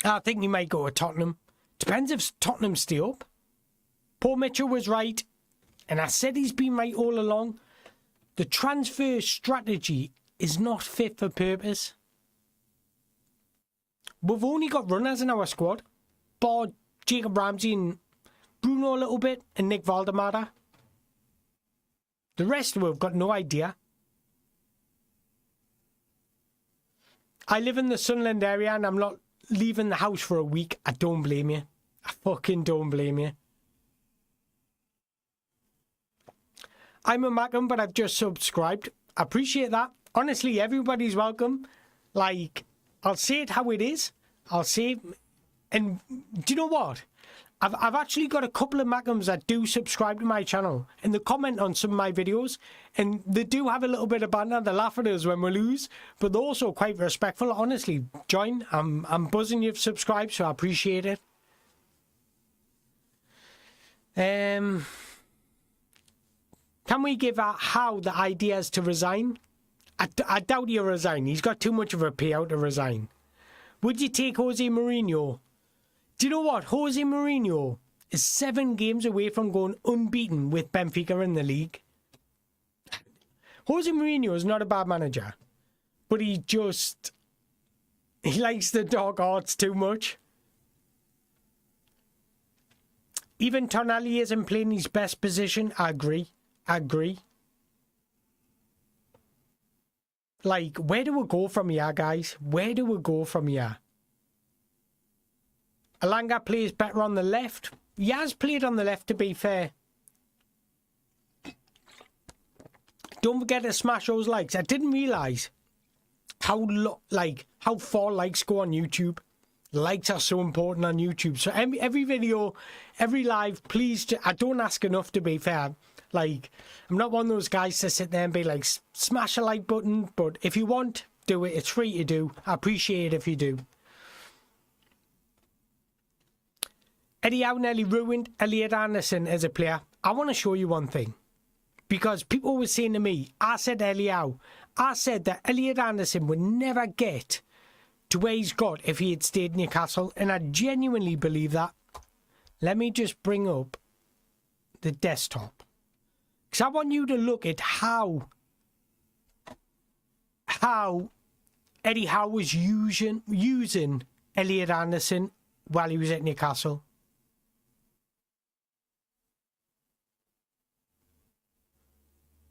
I think he might go to Tottenham. Depends if Tottenham stay up. Paul Mitchell was right. And I said he's been right all along. The transfer strategy is not fit for purpose. We've only got runners in our squad. Bar Jacob Ramsey and Bruno a little bit. And Nick Valdemara. The rest we've got no idea. I live in the Sunderland area and I'm not leaving the house for a week. I don't blame you. I fucking don't blame you. I'm a Macam, but I've just subscribed. I appreciate that. Honestly, everybody's welcome. Like, I'll say it how it is. I'll say, and do you know what? I've actually got a couple of Macams that do subscribe to my channel and they comment on some of my videos and they do have a little bit of banter. They laugh at us when we lose, but they're also quite respectful. Honestly, join. I'm buzzing you've subscribed, so I appreciate it. Can we give Howe the ideas to resign? I doubt he'll resign. He's got too much of a payout to resign. Would you take Jose Mourinho? Do you know what? Jose Mourinho is 7 games away from going unbeaten with Benfica in the league. Jose Mourinho is not a bad manager, but he likes the dark arts too much. Even Tonali isn't playing his best position. I agree. Like, where do we go from here, guys? Where do we go from here? Alanga plays better on the left. He has played on the left, to be fair. Don't forget to smash those likes. I didn't realise how far likes go on YouTube. Likes are so important on YouTube. So every video, every live, please, I don't ask enough, to be fair. Like, I'm not one of those guys to sit there and be like, smash a like button. But if you want, do it. It's free to do. I appreciate it if you do. Eddie Howe nearly ruined Elliot Anderson as a player. I want to show you one thing. Because people were saying to me, I said Eddie Howe, I said that Elliot Anderson would never get to where he's got if he had stayed in Newcastle. And I genuinely believe that. Let me just bring up the desktop. Because I want you to look at how Eddie Howe was using Elliot Anderson while he was at Newcastle.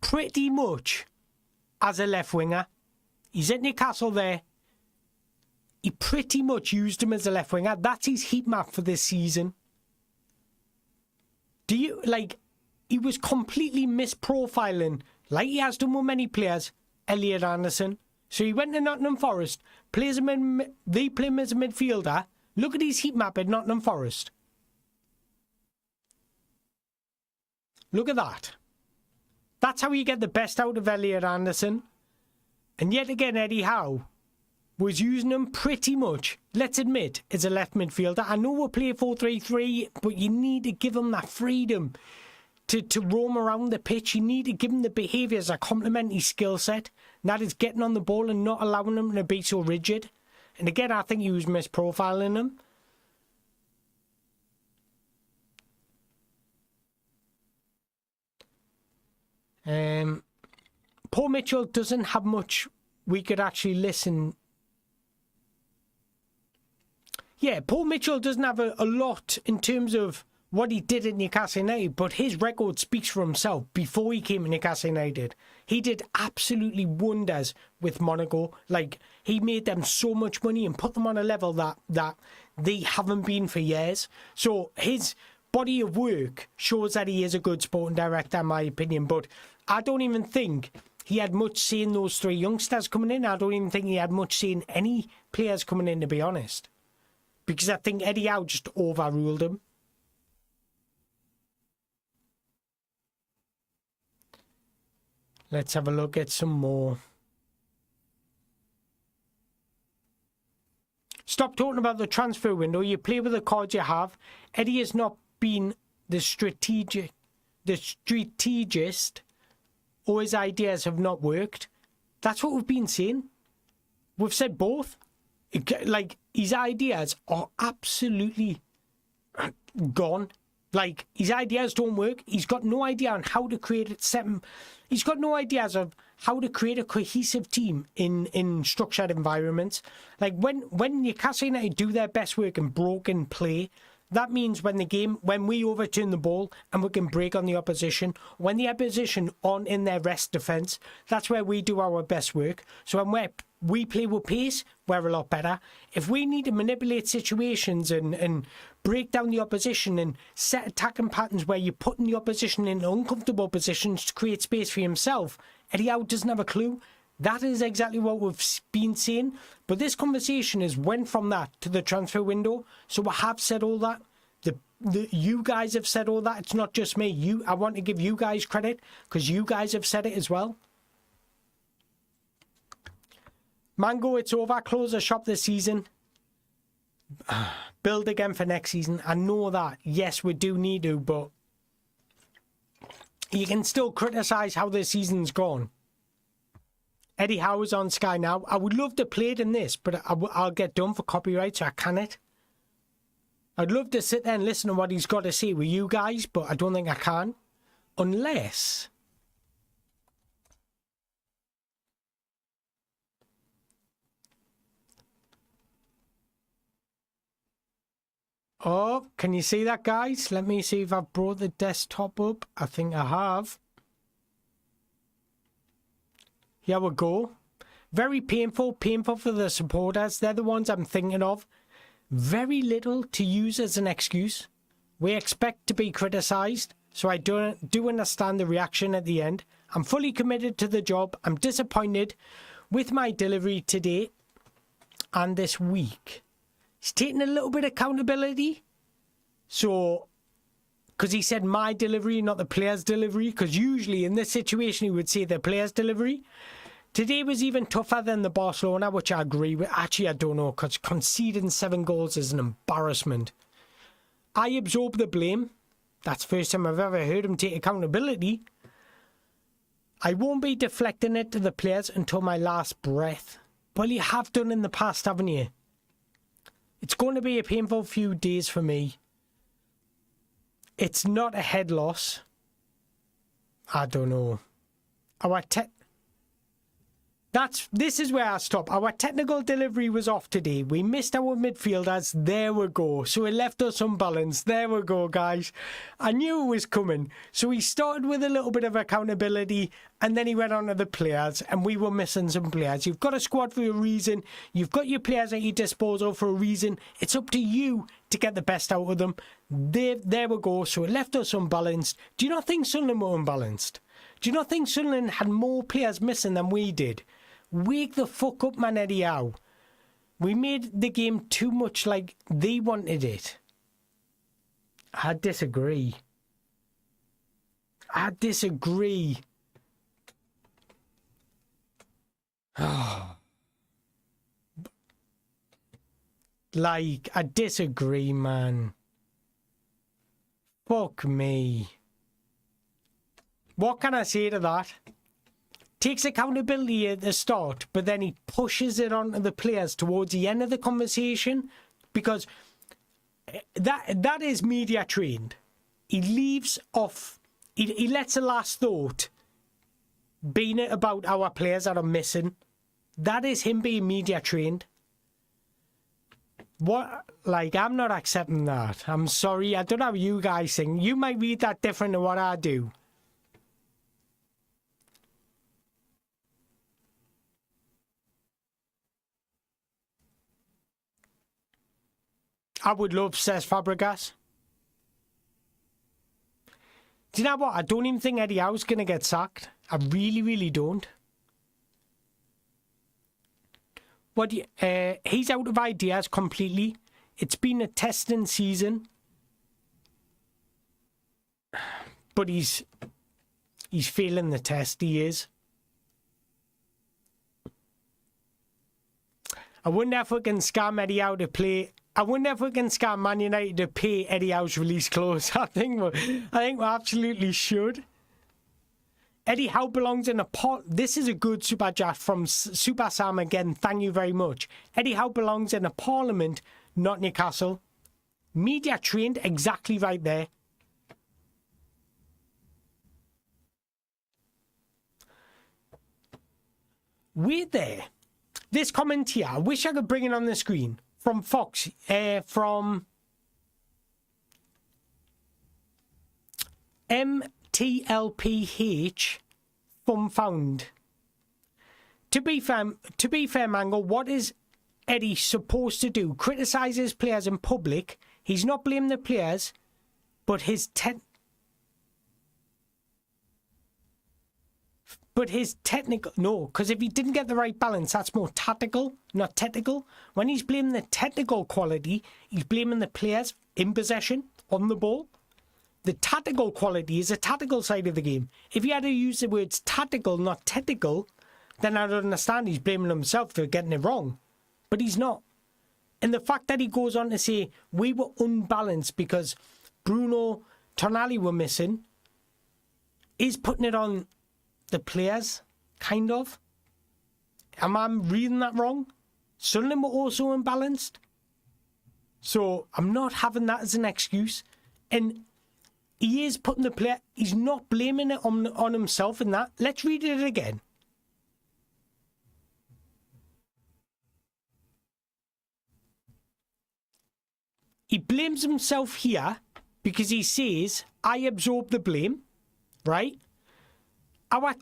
Pretty much as a left winger. He's at Newcastle there. He pretty much used him as a left winger. That's his heat map for this season. Do you, like, he was completely misprofiling, like he has done with many players, Elliot Anderson. So he went to Nottingham Forest, plays him in, they play him as a midfielder. Look at his heat map at Nottingham Forest. Look at that. That's how you get the best out of Elliot Anderson. And yet again, Eddie Howe was using him pretty much, let's admit, as a left midfielder. I know we'll play 4-3-3, but you need to give him that freedom to roam around the pitch. You need to give him the behaviours that complement his skill set. And that is getting on the ball and not allowing him to be so rigid. And again, I think he was misprofiling him. Paul Mitchell doesn't have much we could actually listen. Yeah, Paul Mitchell doesn't have a lot in terms of what he did at Newcastle United, but his record speaks for himself. Before he came to Newcastle United, he did absolutely wonders with Monaco. Like, he made them so much money and put them on a level that they haven't been for years. So his body of work shows that he is a good sporting director, in my opinion. But I don't even think he had much say in those three youngsters coming in. I don't even think he had much say in any players coming in, to be honest. Because I think Eddie Howe just overruled him. Let's have a look at some more. Stop talking about the transfer window. You play with the cards you have. Eddie has not been the strategist, or his ideas have not worked. That's what we've been saying. We've said both. Like, his ideas are absolutely gone. Like, his ideas don't work. He's got no idea on how to create it. He's got no ideas of how to create a cohesive team in structured environments. Like, when Newcastle United do their best work in broken play, that means when we overturn the ball and we can break on the opposition, when the opposition aren't in their rest defence, that's where we do our best work. So when we play with pace, we're a lot better. If we need to manipulate situations and break down the opposition and set attacking patterns where you're putting the opposition in uncomfortable positions to create space for himself, Eddie Howe doesn't have a clue. That is exactly what we've been saying. But this conversation has went from that to the transfer window. So I have said all that. You guys have said all that. It's not just me. I want to give you guys credit because you guys have said it as well. Mango, it's over. Close the shop this season. Build again for next season. I know that. Yes, we do need to, but you can still criticise how the season's gone. Eddie Howe is on Sky now. I would love to play it in this, but I'll get done for copyright, so I can't. I'd love to sit there and listen to what he's got to say with you guys, but I don't think I can. Unless... Oh, can you see that, guys? Let me see if I've brought the desktop up. I think I have. Here we go. Very painful for the supporters. They're the ones I'm thinking of. Very little to use as an excuse. We expect to be criticised, so I do understand the reaction at the end. I'm fully committed to the job. I'm disappointed with my delivery today and this week. He's taking a little bit of accountability. So, because he said my delivery, not the player's delivery, because usually in this situation he would say the player's delivery. Today was even tougher than the Barcelona, which I agree with. Actually, I don't know, because conceding 7 goals is an embarrassment. I absorb the blame. That's the first time I've ever heard him take accountability. I won't be deflecting it to the players until my last breath. Well, you have done in the past, haven't you? It's going to be a painful few days for me. It's not a head loss. I don't know. This is where I stop. Our technical delivery was off today. We missed our midfielders. There we go. So it left us unbalanced. There we go, guys. I knew it was coming. So he started with a little bit of accountability and then he went on to the players and we were missing some players. You've got a squad for a reason. You've got your players at your disposal for a reason. It's up to you to get the best out of them. There we go. So it left us unbalanced. Do you not think Sunderland were unbalanced? Do you not think Sunderland had more players missing than we did? Wake the fuck up, man, Eddie Howe. We made the game too much like they wanted it. I disagree. Like, I disagree, man. Fuck me. What can I say to that? Takes accountability at the start, but then he pushes it onto the players towards the end of the conversation because that is media trained. He leaves off, he lets a last thought being about our players that are missing. That is him being media trained. What? Like, I'm not accepting that. I'm sorry. I don't know how you guys think. You might read that different to what I do. I would love, says Fabregas. Do you know what? I don't even think Eddie Howe's going to get sacked. I really, really don't. What do you, he's out of ideas completely. It's been a testing season. But he's failing the test, he is. I wonder if we can scam Eddie Howe to play. I wonder if we can scam Man United to pay Eddie Howe's release clause. I think we absolutely should. Eddie Howe belongs in a pot. This is a good super chat from Super Sam again. Thank you very much. Eddie Howe belongs in a parliament, not Newcastle. Media trained, exactly right there. Wait there. This comment here, I wish I could bring it on the screen. From Fox, from MTLPH Found. To be fair, Mango, what is Eddie supposed to do? Criticise his players in public. He's not blaming the players, but his technical... No, because if he didn't get the right balance, that's more tactical, not technical. When he's blaming the technical quality, he's blaming the players in possession, on the ball. The tactical quality is a tactical side of the game. If he had to use the words tactical, not technical, then I'd understand he's blaming himself for getting it wrong. But he's not. And the fact that he goes on to say, we were unbalanced because Bruno Tonali were missing, is putting it on the players, kind of. Am I reading that wrong? Sunderland were also unbalanced. So I'm not having that as an excuse. And he is putting the player, he's not blaming it on himself in that. Let's read it again. He blames himself here because he says, I absorb the blame, right? Our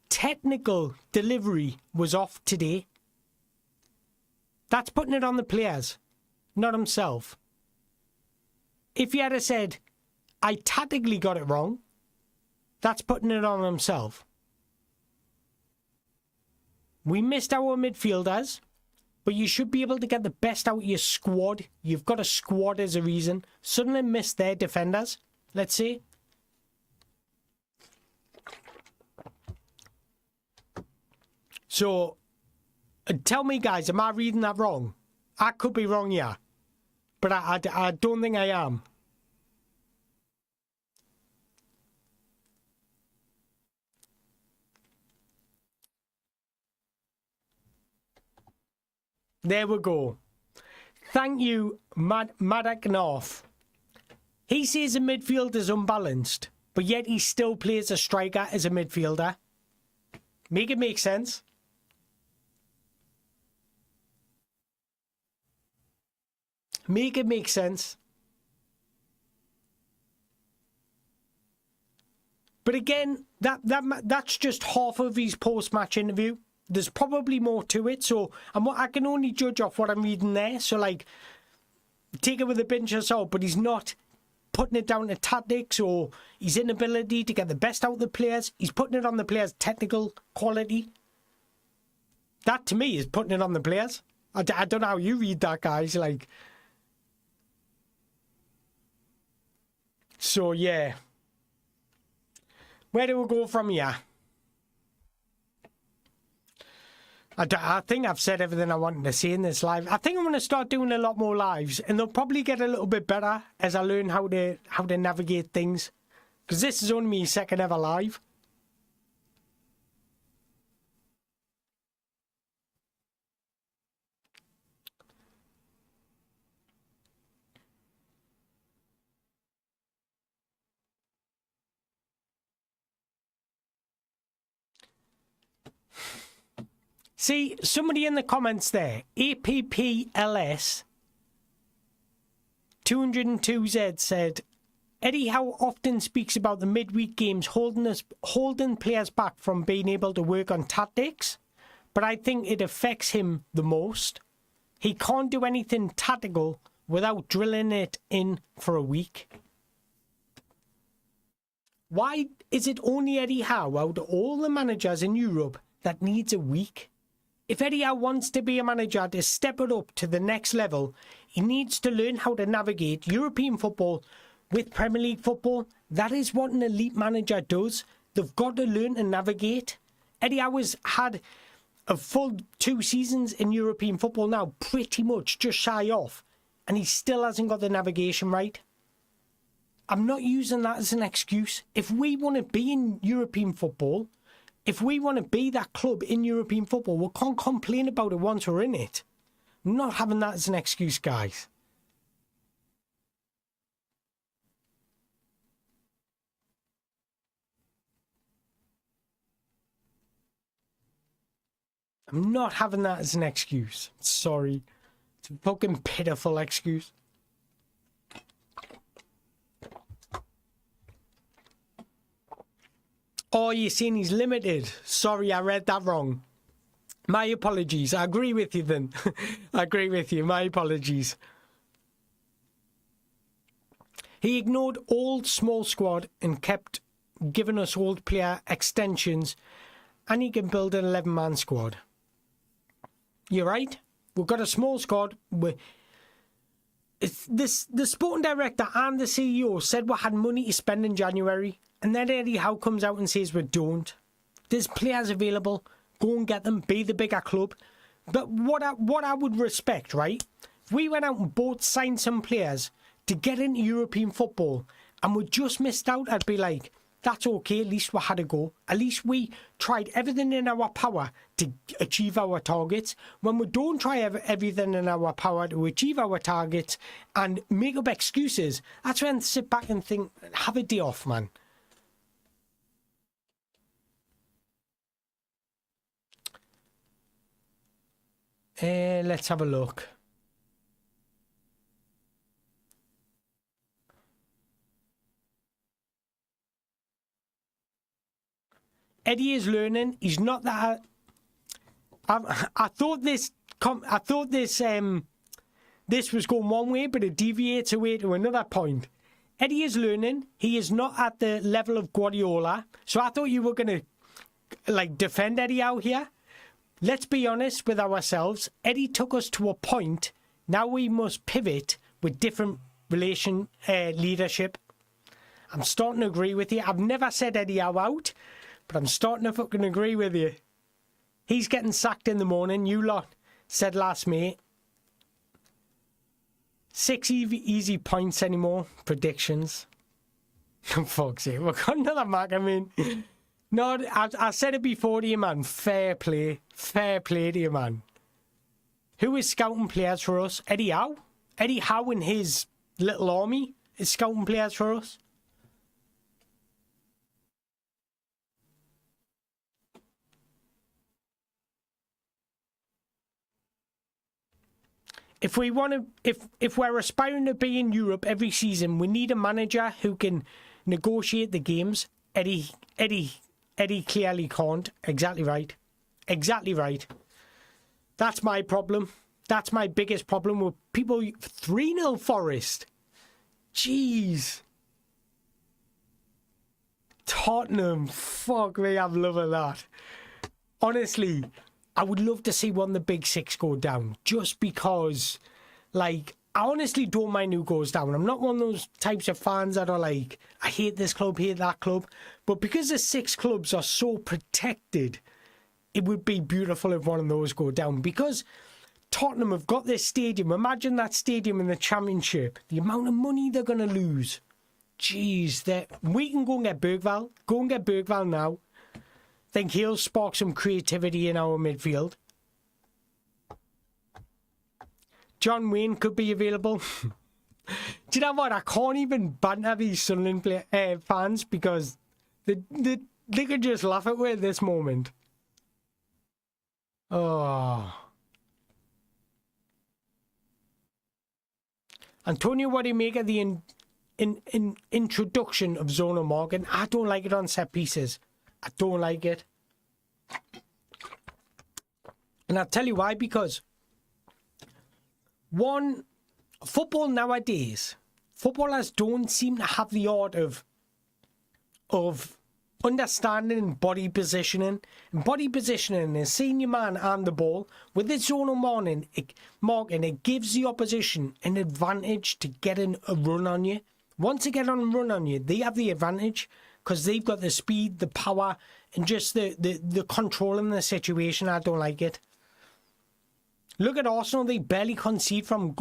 technical delivery was off today. That's putting it on the players, not himself. If he had said, I tactically got it wrong, that's putting it on himself. We missed our midfielders, but you should be able to get the best out of your squad. You've got a squad as a reason. Sunderland missed their defenders, let's say. So, tell me, guys, am I reading that wrong? I could be wrong, yeah. But I don't think I am. There we go. Thank you, Maddock North. He says the midfield is unbalanced, but yet he still plays a striker as a midfielder. Make it make sense. Make it make sense. But again, that's just half of his post-match interview. There's probably more to it. So I can only judge off what I'm reading there. So, like, take it with a pinch of salt. But he's not putting it down to tactics or his inability to get the best out of the players. He's putting it on the players' technical quality. That, to me, is putting it on the players. I don't know how you read that, guys. Like... So, yeah. Where do we go from here? I think I've said everything I wanted to say in this live. I think I'm going to start doing a lot more lives. And they'll probably get a little bit better as I learn how to navigate things. Because this is only my second ever live. See, somebody in the comments there, APPLS 202Z said, Eddie Howe often speaks about the midweek games holding players back from being able to work on tactics, but I think it affects him the most. He can't do anything tactical without drilling it in for a week. Why is it only Eddie Howe out of all the managers in Europe that needs a week? If Eddie Howe wants to be a manager to step it up to the next level, he needs to learn how to navigate European football with Premier League football. That is what an elite manager does. They've got to learn to navigate. Eddie Howe has had a full 2 seasons in European football now, pretty much just shy off, and he still hasn't got the navigation right. I'm not using that as an excuse. If we want to be in European football, if we want to be that club in European football, we can't complain about it once we're in it. I'm not having that as an excuse, guys. I'm not having that as an excuse. Sorry. It's a fucking pitiful excuse. Oh, you're saying he's limited. Sorry, I read that wrong. My apologies. I agree with you then. I agree with you. My apologies. He ignored old small squad and kept giving us old player extensions, and he can build an 11-man squad. You're right. We've got a small squad. The sporting director and the CEO said we had money to spend in January, and then Eddie Howe comes out and says we don't. There's players available. Go and get them. Be the bigger club. But what I would respect, right? If we went out and signed some players to get into European football and we just missed out, I'd be like, that's okay, at least we had a go. At least we tried everything in our power to achieve our targets. When we don't try everything in our power to achieve our targets and make up excuses, that's when I sit back and think, have a day off, man. Let's have a look. Eddie is learning. He's not that. I thought this was going one way, but it deviates away to another point. Eddie is learning. He is not at the level of Guardiola. So I thought you were going to defend Eddie out here. Let's be honest with ourselves. Eddie took us to a point. Now we must pivot with different leadership. I'm starting to agree with you. I've never said Eddie Howe out, but I'm starting to fucking agree with you. He's getting sacked in the morning. You lot said last May. 6 easy points anymore. Predictions. Fuck's sake. We've got another mark. I mean, no, I said it before to you, man. Fair play. Fair play to you, man. Who is scouting players for us? Eddie Howe? Eddie Howe and his little army is scouting players for us. If we want to, if we're aspiring to be in Europe every season, we need a manager who can negotiate the games. Eddie clearly can't. Exactly right. Exactly right. That's my problem. That's my biggest problem with people. 3-0 Forest. Jeez. Tottenham. Fuck me, I'm loving that. Honestly, I would love to see one of the big six go down. Just because, I honestly don't mind who goes down. I'm not one of those types of fans that are like, I hate this club, hate that club. But because the 6 clubs are so protected, it would be beautiful if one of those go down. Because Tottenham have got this stadium. Imagine that stadium in the Championship. The amount of money they're going to lose. Jeez, we can go and get Bergvall. Go and get Bergvall now. Think he'll spark some creativity in our midfield. John Wayne could be available. Do you know what? I can't even banter these Sunderland fans because they could just laugh at me at this moment. Oh. Antonio, what do you make of the introduction of Zono Morgan? I don't like it on set pieces. I don't like it. And I'll tell you why, because one, football nowadays, footballers don't seem to have the art of understanding body positioning. And body positioning is seeing your man and the ball. With this zonal marking, it gives the opposition an advantage to get a run on you. Once they get on a run on you, they have the advantage because they've got the speed, the power, and just the control in the situation. I don't like it. Look at Arsenal, they barely concede from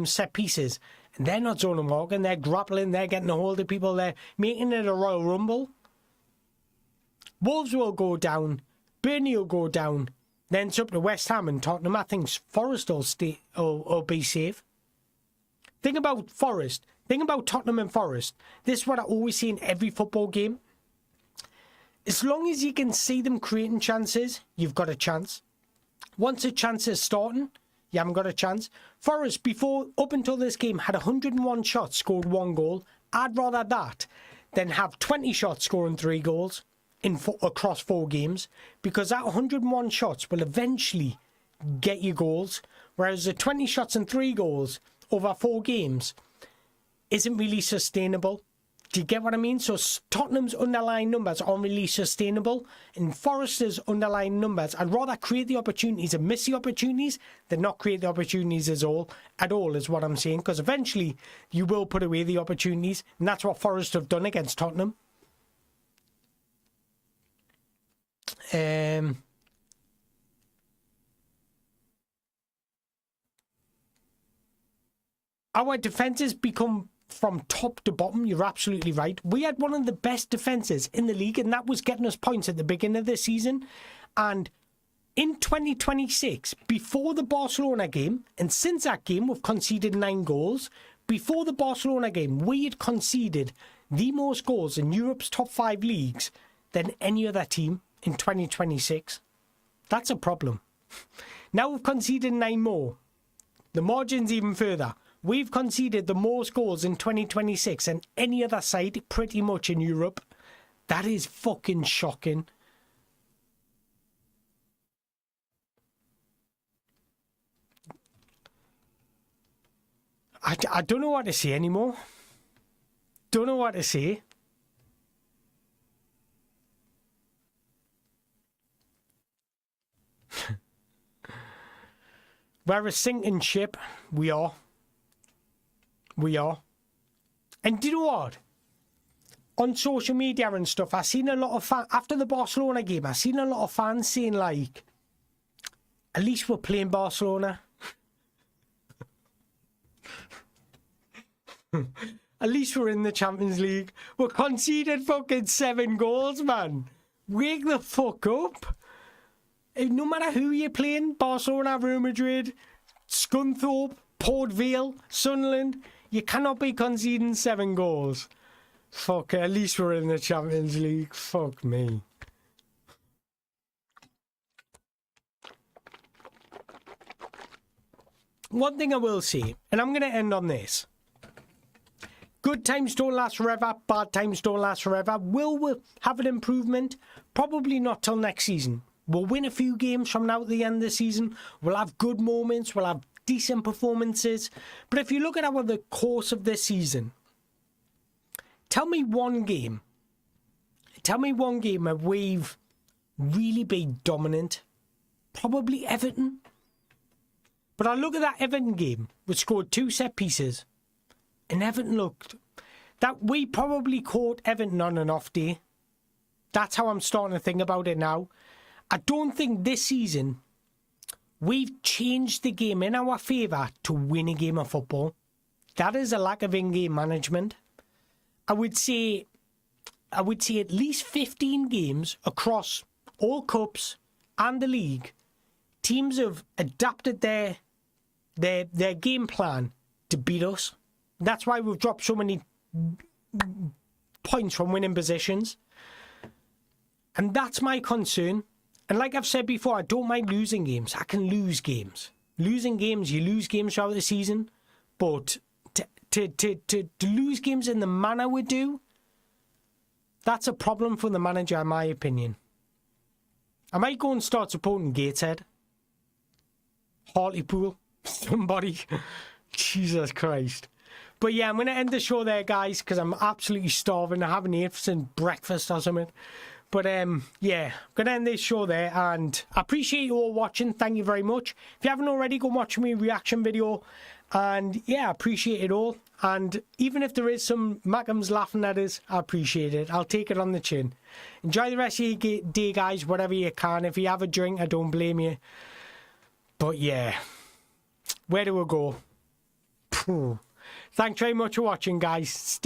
set pieces. And they're not zonal marking, they're grappling, they're getting a hold of people, they're making it a Royal Rumble. Wolves will go down, Burnley will go down, then it's up to West Ham and Tottenham. I think Forest will be safe. Think about Forest, think about Tottenham and Forest. This is what I always see in every football game. As long as you can see them creating chances, you've got a chance. Once a chance is starting, you haven't got a chance. Forest, up until this game, had 101 shots, scored 1 goal. I'd rather that than have 20 shots scoring 3 goals across 4 games, because that 101 shots will eventually get you goals, whereas the 20 shots and 3 goals over 4 games isn't really sustainable. Do you get what I mean? So Tottenham's underlying numbers aren't really sustainable. And Forest's underlying numbers, I'd rather create the opportunities and miss the opportunities than not create the opportunities at all is what I'm saying. Because eventually you will put away the opportunities. And that's what Forest have done against Tottenham. Our defences become from top to bottom. You're absolutely right. We had one of the best defences in the league, and that was getting us points at the beginning of the season. And in 2026, before the Barcelona game, and since that game, we've conceded 9 goals. Before the Barcelona game, we had conceded the most goals in Europe's top 5 leagues than any other team in 2026. That's a problem. Now we've conceded 9 more. The margin's even further. We've conceded the most goals in 2026 than any other side pretty much in Europe. That is fucking shocking. I don't know what to say anymore. Don't know what to say. We're a sinking ship. We are. We are. And do you know what? On social media and stuff, I seen a lot of fans, after the Barcelona game, I seen a lot of fans saying, like, at least we're playing Barcelona. At least we're in the Champions League. We're conceded fucking 7 goals, man. Wake the fuck up. No matter who you're playing, Barcelona, Real Madrid, Scunthorpe, Port Vale, Sunderland, you cannot be conceding 7 goals. Fuck, at least we're in the Champions League. Fuck me. One thing I will say, and I'm going to end on this. Good times don't last forever. Bad times don't last forever. Will we have an improvement? Probably not till next season. We'll win a few games from now to the end of the season. We'll have good moments. We'll have decent performances. But if you look at over the course of this season, tell me one game where we've really been dominant. Probably Everton. But I look at that Everton game, which scored 2 set pieces, and Everton looked that we probably caught Everton on an off day. That's how I'm starting to think about it now. I don't think this season we've changed the game in our favour to win a game of football. That is a lack of in-game management. I would say at least 15 games across all cups and the league, teams have adapted their game plan to beat us. That's why we've dropped so many points from winning positions. And that's my concern. And like I've said before, I don't mind losing games. I can lose games. Losing games, you lose games throughout the season. But to lose games in the manner we do, that's a problem for the manager, in my opinion. I might go and start supporting Gateshead, Hartlepool, somebody. Jesus Christ. But yeah, I'm going to end the show there, guys, because I'm absolutely starving. I haven't eaten since breakfast or something. But yeah, I'm going to end this show there, and I appreciate you all watching. Thank you very much. If you haven't already, go watch my reaction video. And yeah, I appreciate it all. And even if there is some Mackems laughing at us, I appreciate it. I'll take it on the chin. Enjoy the rest of your day, guys, whatever you can. If you have a drink, I don't blame you. But yeah, where do we go? Thanks very much for watching, guys. Stay